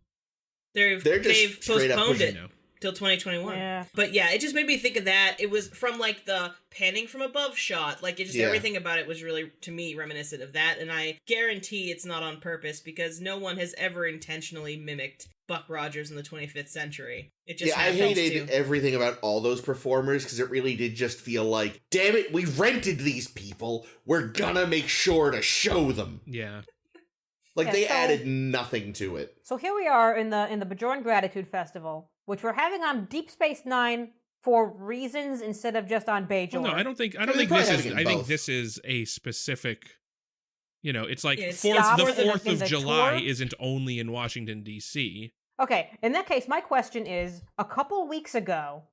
They've postponed it till 2021. Yeah. But yeah, it just made me think of that. It was from like the panning from above shot. Like it just everything about it was really, to me, reminiscent of that. And I guarantee it's not on purpose because no one has ever intentionally mimicked Buck Rogers in the 25th century. It just I hated everything about all those performers because it really did just feel like, damn it, we rented these people. We're gonna make sure to show them. Yeah. Like they added nothing to it. So here we are in the Bajoran Gratitude Festival, which we're having on Deep Space Nine for reasons instead of just on Bajor. Well, no, I don't think this is. I think this is a specific. You know, it's like the 4th of July isn't only in Washington D.C. Okay, in that case, my question is: a couple weeks ago,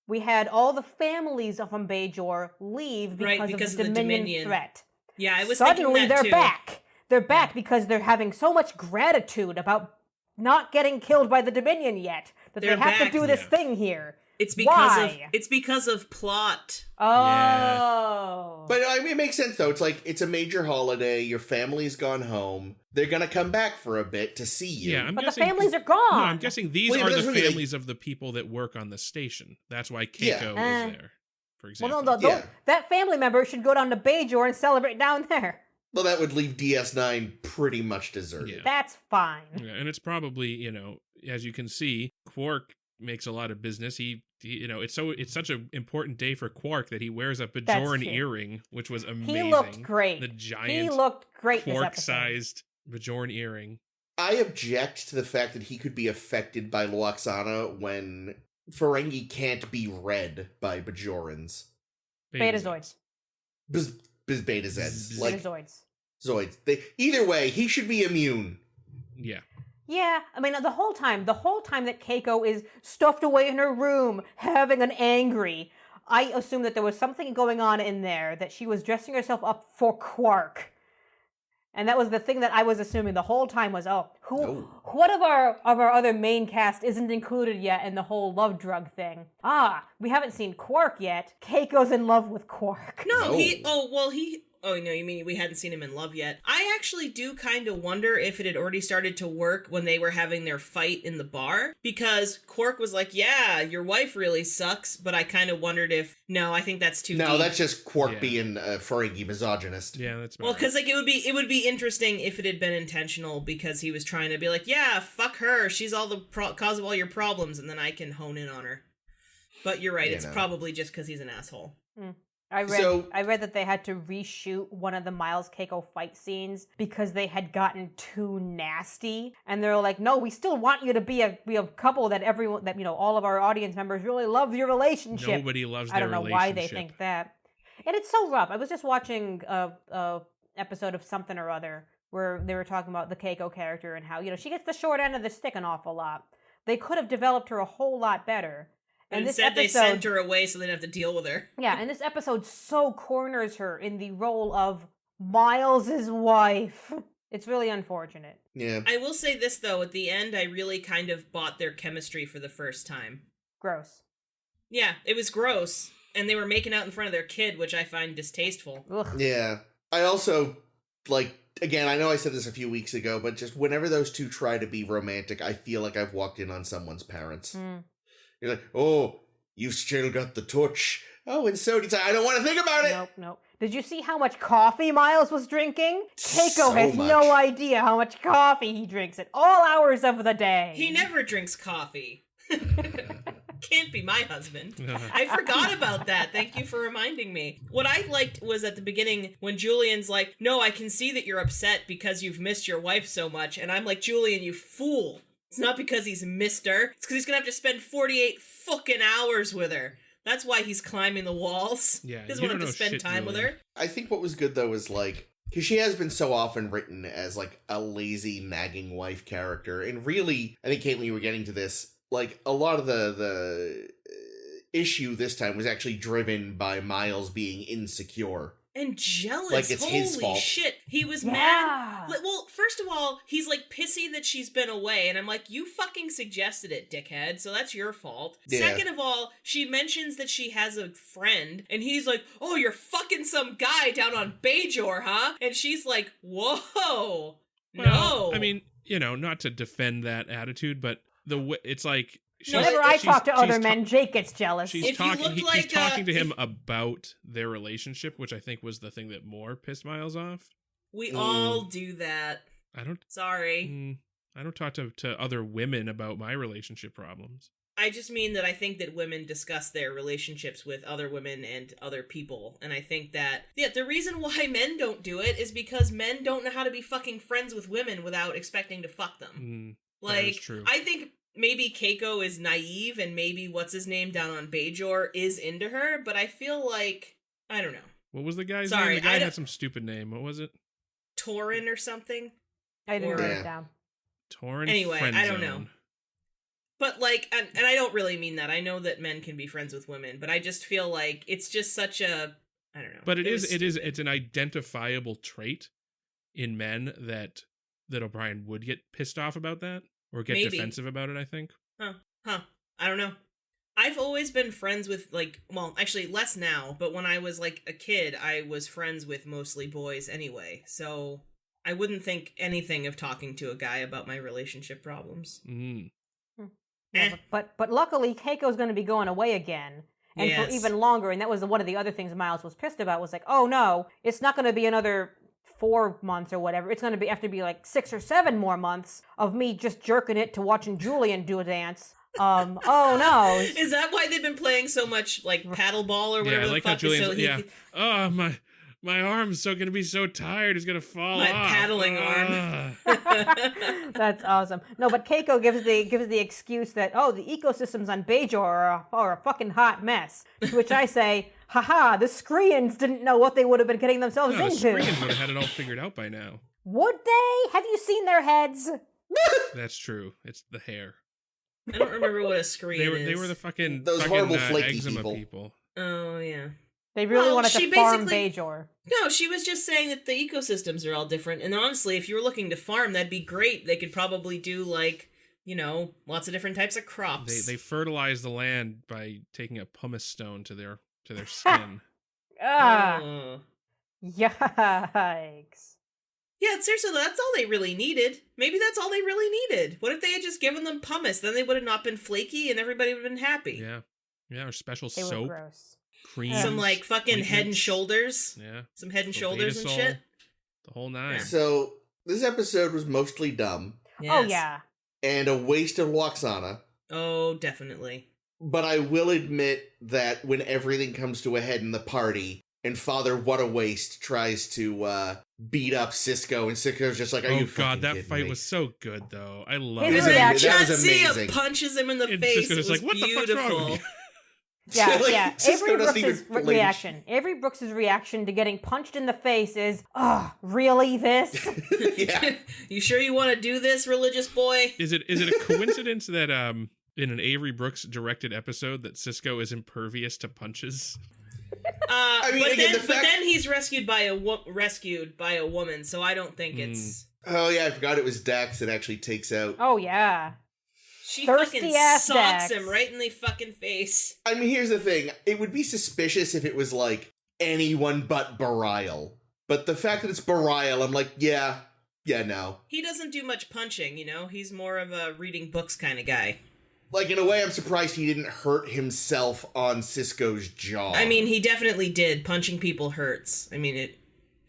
we had all the families from Bajor leave because of the Dominion threat. Yeah, I was suddenly thinking that they're back. They're back because they're having so much gratitude about not getting killed by the Dominion yet that they have to do this thing here. It's because of plot. Oh. Yeah. But I mean, it makes sense though. It's like it's a major holiday. Your family's gone home. They're gonna come back for a bit to see you. Yeah, but the families are gone. No, I'm guessing these are the families of the people that work on the station. That's why Keiko is there, for example. Well, no, that family member should go down to Bajor and celebrate down there. Well, that would leave DS9 pretty much deserted. Yeah. That's fine. Yeah, and it's probably, you know, as you can see, Quark makes a lot of business. He you know, it's such an important day for Quark that he wears a Bajoran earring, which was amazing. He looked great. The giant, he looked great. Quark-sized Bajoran earring. I object to the fact that he could be affected by Loaxana when Ferengi can't be read by Bajorans. Betazoids. Beta-Zeds. Like, Betazoids. Zoids. Either way, he should be immune. Yeah. Yeah, I mean, the whole time that Keiko is stuffed away in her room, having an angry, I assume that there was something going on in there, that she was dressing herself up for Quark. And that was the thing that I was assuming the whole time was, what of our other main cast isn't included yet in the whole love drug thing? We haven't seen Quark yet. Keiko's in love with Quark. Oh, no, you mean we hadn't seen him in love yet. I actually do kind of wonder if it had already started to work when they were having their fight in the bar. Because Quark was like, yeah, your wife really sucks. But I kind of wondered if, no, I think that's too deep. That's just Quark being a Ferengi misogynist. Yeah, that's well, because like it would be interesting if it had been intentional because he was trying to be like, yeah, fuck her. She's all the cause of all your problems. And then I can hone in on her. But you're right. It's probably just because he's an asshole. I So- read that they had to reshoot one of the Miles Keiko fight scenes because they had gotten too nasty, and they're like, "No, we still want you to be a couple that everyone that all of our audience members really love your relationship." Nobody loves their I don't know relationship. why they think that, and it's so rough. I was just watching a episode of something or other where they were talking about the Keiko character and how she gets the short end of the stick an awful lot. They could have developed her a whole lot better. And this instead, they episode, sent her away so they didn't have to deal with her. yeah, and this episode so corners her in the role of Miles's wife. It's really unfortunate. Yeah. I will say this, though. At the end, I really kind of bought their chemistry for the first time. Gross. Yeah, it was gross. And they were making out in front of their kid, which I find distasteful. Ugh. Yeah. I also, again, I know I said this a few weeks ago, but just whenever those two try to be romantic, I feel like I've walked in on someone's parents. You're like, oh, you've still got the touch. Oh, and so I don't want to think about it. Nope. Did you see how much coffee Miles was drinking? Keiko So has much. no idea how much coffee he drinks at all hours of the day. He never drinks coffee. Can't be my husband. I forgot about that. Thank you for reminding me. What I liked was at the beginning when Julian's like, "No, I can see that you're upset because you've missed your wife so much." And I'm like, "Julian, you fool. It's not because he's missed her. It's because he's going to have to spend 48 fucking hours with her. That's why he's climbing the walls. Yeah, He doesn't you want don't to know spend shit, time with Julian. her." I think what was good, though, is because she has been so often written as a lazy, nagging wife character. And really, I think, Caitlin, you were getting to this, a lot of the issue this time was actually driven by Miles being insecure. And jealous. Like it's Holy his fault. shit. He was Yeah. mad. Well, first of all, he's pissy that she's been away. And I'm like, you fucking suggested it, dickhead. So that's your fault. Yeah. Second of all, she mentions that she has a friend. And he's like, "Oh, you're fucking some guy down on Bajor, huh?" And she's like, "Whoa. Well, No." I mean, not to defend that attitude, but it's like... Whenever I talk to other she's men, Jake gets jealous. She's If you talking. looked He's like, talking to him about their relationship, which I think was the thing that more pissed Miles off. we all do that. I don't. Sorry. I don't talk to other women about my relationship problems. I just mean that I think that women discuss their relationships with other women and other people. And I think that, the reason why men don't do it is because men don't know how to be fucking friends with women without expecting to fuck them. That is true. I think maybe Keiko is naive and maybe what's-his-name down on Bajor is into her, but I feel like, I don't know, What was the guy's Sorry, name? The guy I had don't- some stupid name. What was it? Torin or something. I didn't write Yeah. it down. Torin Anyway, I don't know. Friendzone. But, and I don't really mean that. I know that men can be friends with women, but I just feel like it's just such a, I don't know. But was it's an identifiable trait in men that O'Brien would get pissed off about that or get Maybe. defensive about it, I think. Huh. I don't know. I've always been friends with, actually less now, but when I was, a kid, I was friends with mostly boys anyway, so I wouldn't think anything of talking to a guy about my relationship problems. Yeah, but luckily, Keiko's going to be going away again. And Yes. for even longer. And that was one of the other things Miles was pissed about, was oh no, it's not going to be another 4 months or whatever. It's going to have to be 6 or 7 more months of me just jerking it to watching Julian do a dance. Oh no. Is that why they've been playing so much, paddleball or whatever Yeah, I the like how fuck? Julian's, oh, my arm's so gonna be so tired, it's gonna fall My off. paddling arm. That's awesome. No, but Keiko gives the excuse that, the ecosystems on Bajor are a fucking hot mess. To which I say, haha, the Skreans didn't know what they would have been getting themselves No, the into. Skreans would have had it all figured out by now. Would they? Have you seen their heads? That's true. It's the hair. I don't remember what a screen is. They were the fucking Those horrible flaky eczema people. Oh, yeah. They really Well, wanted she to farm basically- Bajor. No, she was just saying that the ecosystems are all different. And honestly, if you were looking to farm, that'd be great. They could probably do, lots of different types of crops. They fertilize the land by taking a pumice stone to their skin. Ah, Oh. yikes. Yeah, seriously, that's all they really needed. Maybe that's all they really needed. What if they had just given them pumice? Then they would have not been flaky and everybody would have been happy. Yeah, or special They were soap, gross. cream, Some, fucking Head and ointments. Shoulders. Yeah, Some Head and Some Shoulders and Beta shit. the whole nine. So, this episode was mostly dumb Oh, Yes. yeah. and a waste of Loxana. Oh, definitely. But I will admit that when everything comes to a head in the party, and Father What a Waste tries to beat up Cisco, and Cisco's just like, are you fucking that kidding fight me? was so good, though. I love His it. reaction- That was Cia amazing. punches him in the And face. Cisco's It just was like, what the fuck's wrong with beautiful. you? Yeah, Like, yeah. Cisco Avery doesn't Brooks' even reaction. Avery Brooks' reaction to getting punched in the face is, really this? Yeah. You sure you want to do this, religious boy? Is it a coincidence that in an Avery Brooks directed episode that Cisco is impervious to punches? I mean, but again, then he's rescued by a woman, so I don't think it's. Oh, yeah, I forgot it was Dax that actually takes out. Oh, yeah. She Thirsty fucking ass socks Dax. him right in the fucking face. I mean, here's the thing. It would be suspicious if it was, like, anyone but Barial. But the fact that it's Barial, I'm like, yeah, no. He doesn't do much punching, you know? He's more of a reading books kind of guy. Like, in a way, I'm surprised he didn't hurt himself on Cisco's jaw. I mean, he definitely did. Punching people hurts. I mean,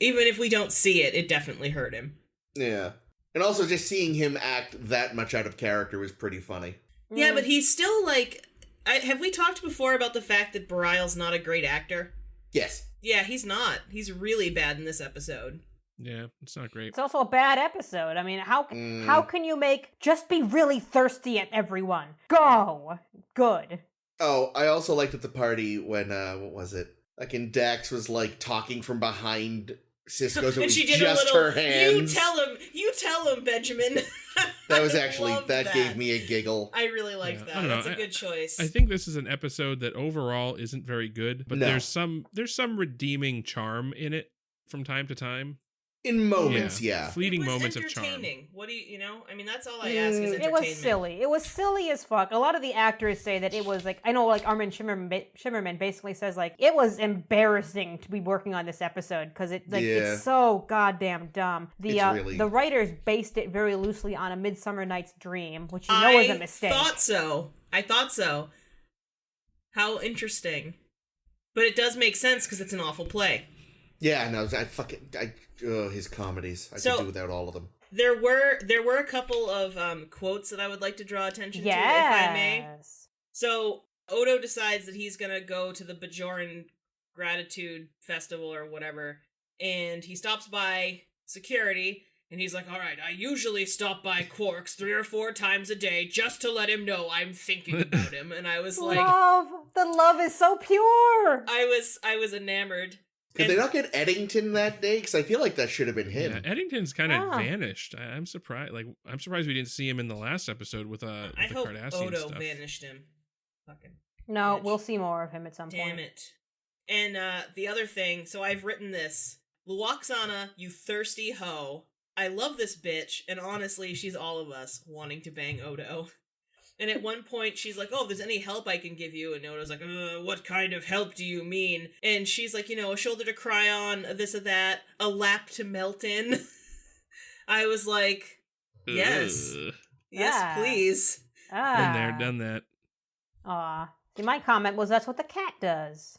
even if we don't see it, it definitely hurt him. Yeah. And also, just seeing him act that much out of character was pretty funny. Yeah, but he's still, like... have we talked before about the fact that Barial's not a great actor? Yes. Yeah, he's not. He's really bad in this episode. Yeah, it's not great. It's also a bad episode. I mean, how can you make just be really thirsty at everyone? Go! Good. Oh, I also liked at the party when, what was it? Like, in Dax was, like, talking from behind Cisco's, it And was she did just a little, her hands. you tell him, Benjamin. That was I actually, love that gave me a giggle. I really liked Yeah, I that. don't know. That's a good choice. I think this is an episode that overall isn't very good, but No. there's some redeeming charm in it from time to time. In moments, yeah. Fleeting it was moments of charm. entertaining. What do you know? I mean, that's all I ask is entertainment. It was silly. It was silly as fuck. A lot of the actors say that it was like, I know like Armin Shimmerman basically says like, it was embarrassing to be working on this episode because it's so goddamn dumb. The writers based it very loosely on A Midsummer Night's Dream, which you know is a mistake. I thought so. How interesting. But it does make sense because it's an awful play. Yeah, no, his comedies. I could do without all of them. There were a couple of quotes that I would like to draw attention to, if I may. So Odo decides that he's gonna go to the Bajoran Gratitude Festival or whatever, and he stops by security, and he's like, "All right, I usually stop by Quark's 3 or 4 times a day just to let him know I'm thinking about him." And I was like, the love is so pure. I was enamored. Could they not get Eddington that day? Because I feel like that should have been him. Yeah, Eddington's kind of vanished. I'm surprised. Like, I'm surprised we didn't see him in the last episode with the hope Cardassian Odo stuff. vanished him. Fucking No, bitch. we'll see more of him at some point. Damn it. And the other thing, so I've written this. Luoxana, you thirsty hoe. I love this bitch, and honestly, she's all of us wanting to bang Odo. And at one point, she's like, "Oh, if there's any help I can give you," and Odo's like, "What kind of help do you mean?" And she's like, a shoulder to cry on, this or that, a lap to melt in. I was like, yes. Ugh. Yes, please. Been there, done that. Aw. See, my comment was that's what the cat does.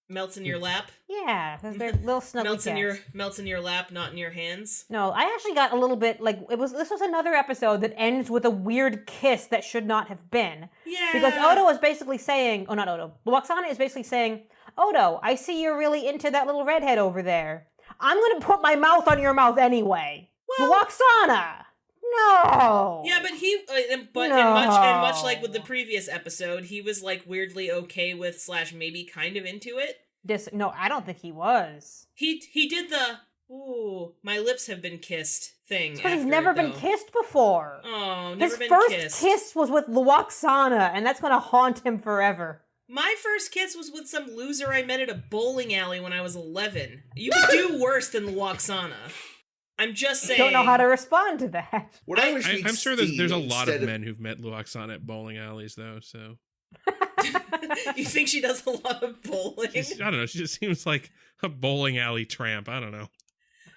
Melts in your lap? Yeah, because they're little snuggly Melts in your lap, not in your hands. No, I actually got a little bit like this was another episode that ends with a weird kiss that should not have been. Yeah. Because Odo is basically saying, not Odo. Luoxana is basically saying, "Odo, I see you're really into that little redhead over there. I'm gonna put my mouth on your mouth anyway." Well, Luoxana! No. Yeah, but and much like with the previous episode, he was like weirdly okay with / maybe kind of into it. No, I don't think he was. He did the "ooh, my lips have been kissed" thing. Because he's never been kissed before. Oh, never His been first kissed. kiss was with Luoxana, and that's gonna haunt him forever. My first kiss was with some loser I met at a bowling alley when I was 11. You could do worse than Luoxana. I'm just saying. Don't know how to respond to that. I'm sure there's a lot of men who've met Luoxana at bowling alleys, though, so. You think she does a lot of bowling? I don't know. She just seems like a bowling alley tramp. I don't know.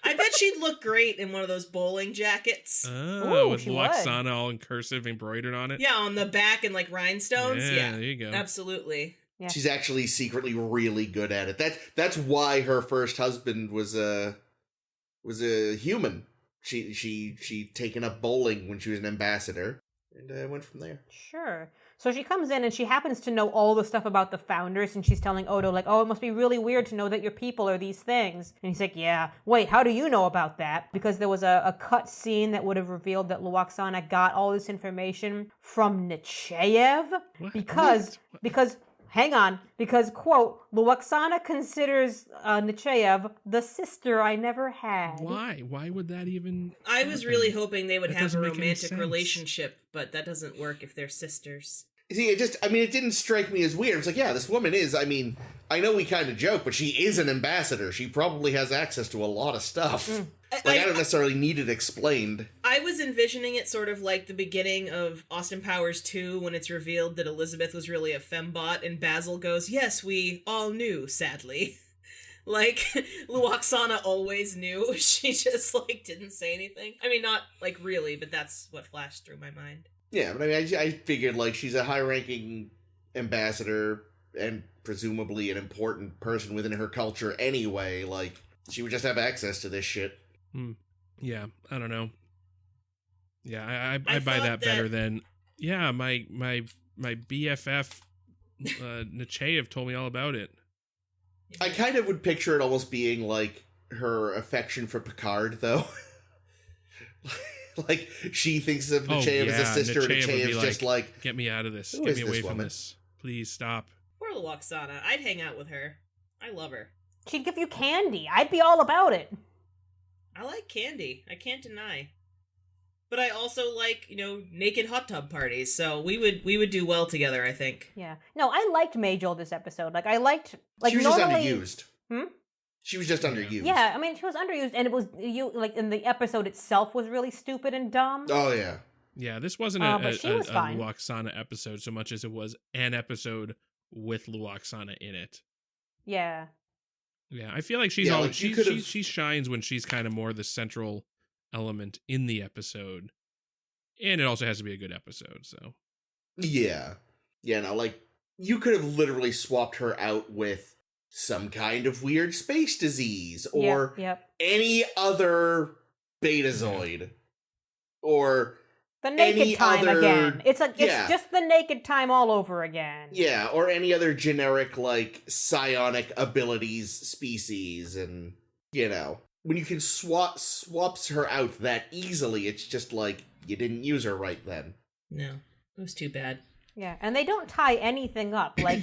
I bet she'd look great in one of those bowling jackets. Oh, with Luoxana all in cursive embroidered on it? Yeah, on the back and like rhinestones. Yeah, there you go. Absolutely. Yeah. She's actually secretly really good at it. That's why her first husband was a human. She taken up bowling when she was an ambassador. And I went from there. Sure. So she comes in and she happens to know all the stuff about the founders, and she's telling Odo, like, oh, it must be really weird to know that your people are these things. And he's like, yeah. Wait, how do you know about that? Because there was a cut scene that would have revealed that Luoxana got all this information from Nechayev. What? Because hang on, because, quote, Luoxana considers Nechayev the sister I never had. Why? Why would that even I was happen? really hoping they would That have a doesn't make any romantic sense. relationship, but that doesn't work if they're sisters. See, it didn't strike me as weird. It's like, yeah, this woman is, I know we kind of joke, but she is an ambassador. She probably has access to a lot of stuff. I don't necessarily need it explained. I was envisioning it sort of like the beginning of Austin Powers 2 when it's revealed that Elizabeth was really a fembot and Basil goes, yes, we all knew, sadly. Like, Luoxana always knew. She just, like, didn't say anything. I mean, not, like, really, but that's what flashed through my mind. Yeah, but I figured, like, she's a high-ranking ambassador and presumably an important person within her culture anyway. Like, she would just have access to this shit. Yeah, I don't know. Yeah, I I buy thought that better than my BFF Nechayev told me all about it. I kind of would picture it almost being like her affection for Picard, though. Like, she thinks of Nechayev as a sister, and Nechayev would be Nechayev's just like, get me out of this. Who Get is me this away from woman? this. Please stop. Poor Luoxana. I'd hang out with her. I love her. She'd give you candy. I'd be all about it. I like candy. I can't deny. But I also like, naked hot tub parties, so we would do well together, I think. Yeah. No, I liked Majel this episode. Like, I liked... Like, she was normally... just underused. She was just underused. Yeah, I mean, she was underused, and it was, in the episode itself was really stupid and dumb. Oh, yeah. Yeah, this wasn't but she was fine. Luoxana episode so much as it was an episode with Luoxana in it. Yeah. Yeah, I feel like she's she shines when she's kind of more the central element in the episode. And it also has to be a good episode, so. Yeah. Yeah, no, like, you could have literally swapped her out with some kind of weird space disease, or any other Betazoid, or the naked any time other, again. It's just the naked time all over again. Yeah, or any other generic, like, psionic abilities species, and, when you can swaps her out that easily, it's just like, you didn't use her right then. No, it was too bad. Yeah, and they don't tie anything up. Like,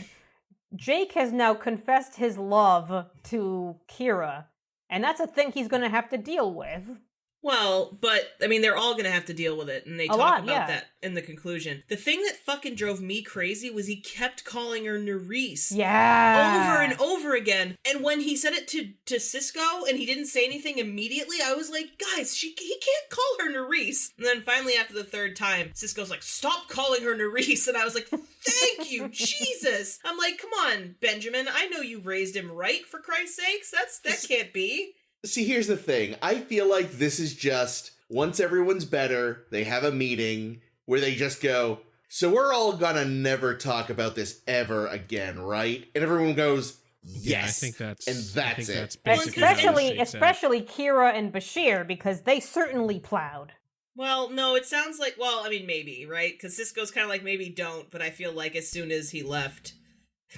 Jake has now confessed his love to Kira, and that's a thing he's going to have to deal with. Well, but, I mean, they're all going to have to deal with it, and they talk about that in the conclusion. The thing that fucking drove me crazy was he kept calling her Nerys. Yeah. Over and over again. And when he said it to Cisco, and he didn't say anything immediately, I was like, guys, he can't call her Nerys. And then finally, after the third time, Cisco's like, stop calling her Nerys. And I was like, thank you, Jesus. I'm like, come on, Benjamin, I know you raised him right, for Christ's sakes. That can't be. See, here's the thing. I feel like this is just, once everyone's better, they have a meeting where they just go, so we're all gonna never talk about this ever again, right? And everyone goes, yes. Yeah, I think that's it. That's basically especially Kira and Bashir, because they certainly plowed. Well, no, it sounds like, maybe, right? Because Cisco's kind of like, maybe don't, but I feel like as soon as he left,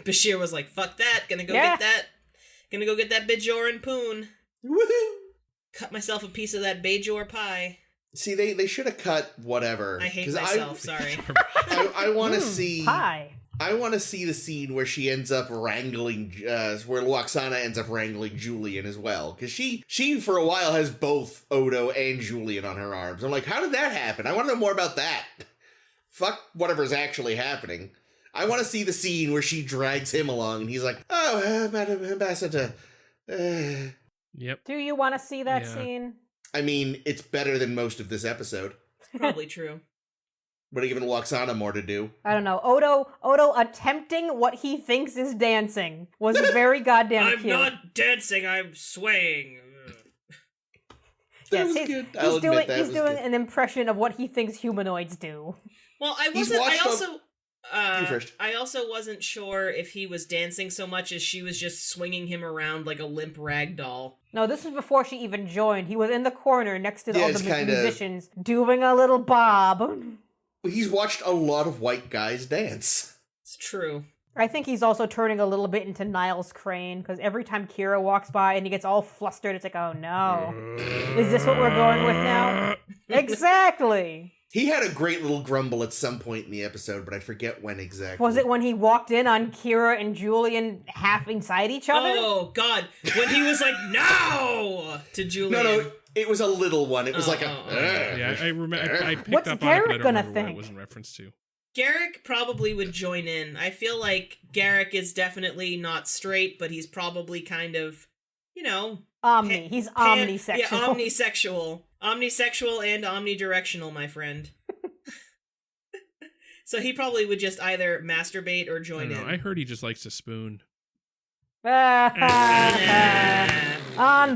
Bashir was like, fuck that, gonna go get that Bajoran poon. Woohoo! Cut myself a piece of that Bajor pie. See, they should have cut whatever. I hate myself, sorry. I want to see... Pie. I want to see the scene where she ends up wrangling, where Luoxana ends up wrangling Julian as well. Because she for a while has both Odo and Julian on her arms. I'm like, how did that happen? I want to know more about that. Fuck whatever's actually happening. I want to see the scene where she drags him along and he's like, oh, Madam Ambassador. Yep. Do you want to see that scene? I mean, it's better than most of this episode. Probably true. But even Luoxana more to do. I don't know. Odo attempting what he thinks is dancing was very goddamn cute. I'm not dancing, I'm swaying. That was good. I'll admit that he's doing an impression of what he thinks humanoids do. Well, I also wasn't sure if he was dancing so much as she was just swinging him around like a limp rag doll. No, this was before she even joined. He was in the corner next to all the musicians doing a little bob. He's watched a lot of white guys dance. It's true. I think he's also turning a little bit into Niles Crane, because every time Kira walks by and he gets all flustered, it's like, oh no. Is this what we're going with now? Exactly! He had a great little grumble at some point in the episode, but I forget when exactly. Was it when he walked in on Kira and Julian half inside each other? Oh, God. When he was like, no! To Julian. No, it was a little one. It was like a... Yeah, I remember. I picked What's up Garrick on it, but I don't gonna remember what it think? was in reference to. Garrick probably would join in. I feel like Garrick is definitely not straight, but he's probably kind of, you know... He's omnisexual. Yeah, omnisexual. Omnisexual and omnidirectional, my friend. So he probably would just either masturbate or join in. I heard he just likes to spoon. On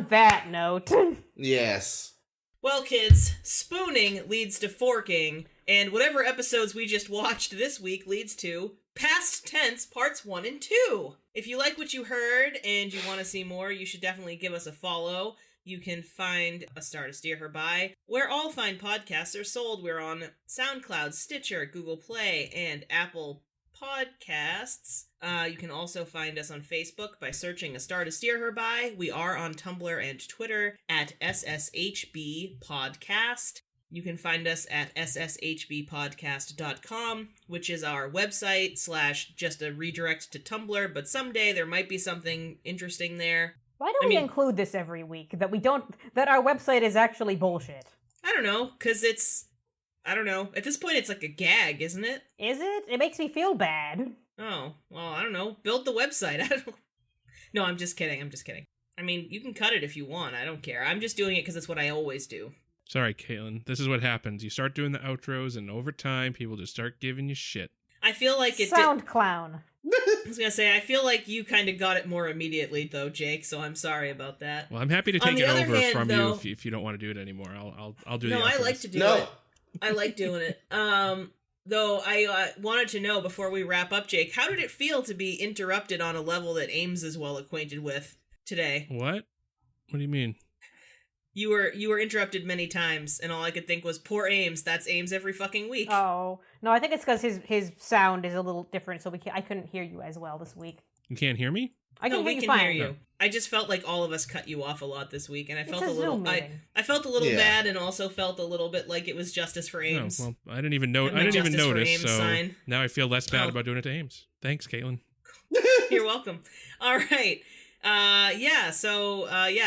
that note. Yes. Well, kids, spooning leads to forking, and whatever episodes we just watched this week leads to Past Tense Parts 1 and 2. If you like what you heard and you want to see more, you should definitely give us a follow. You can find A Star to Steer Her By where all fine podcasts are sold. We're on SoundCloud, Stitcher, Google Play, and Apple Podcasts. You can also find us on Facebook by searching A Star to Steer Her By. We are on Tumblr and Twitter at SSHB Podcast. You can find us at sshbpodcast.com, which is our website / just a redirect to Tumblr, but someday there might be something interesting there. Why don't we include this every week? That our website is actually bullshit. I don't know, because I don't know. At this point, it's like a gag, isn't it? Is it? It makes me feel bad. Oh, well, I don't know. Build the website. No, I'm just kidding. I mean, you can cut it if you want. I don't care. I'm just doing it because it's what I always do. Sorry, Caitlin. This is what happens. You start doing the outros, and over time, people just start giving you shit. I feel like it Sound clown. I was gonna say, I feel like you kind of got it more immediately, though, Jake, so I'm sorry about that. Well, I'm happy to take it over from though, you if you don't want to do it anymore. I'll do it. No, I like to do it. I like doing it. Though I wanted to know before we wrap up, Jake, how did it feel to be interrupted on a level that Ames is well acquainted with today? What? What do you mean? You were interrupted many times, and all I could think was, poor Ames. That's Ames every fucking week. Oh no, I think it's because his sound is a little different, so I couldn't hear you as well this week. You can't hear me? I can we hear you can fine. hear you. I just felt like all of us cut you off a lot this week, and I felt a little. Zoom meeting. I felt a little bad, and also felt a little bit like it was justice for Ames. Oh, well, I didn't even know. And I the didn't even Justice for notice. Ames So sign. now I feel less bad about doing it to Ames. Thanks, Caitlin. You're welcome. All right.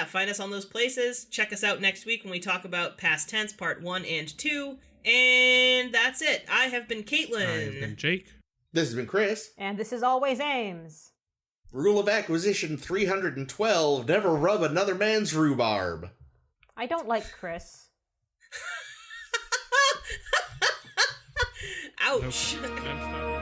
Find us on those places. Check us out next week when we talk about Past Tense Part 1 and 2. And that's it. I have been Caitlin. I've been Jake. This has been Chris. And this is always Ames. Rule of Acquisition 312, never rub another man's rhubarb. I don't like Chris. Ouch. Nope. I'm stopping.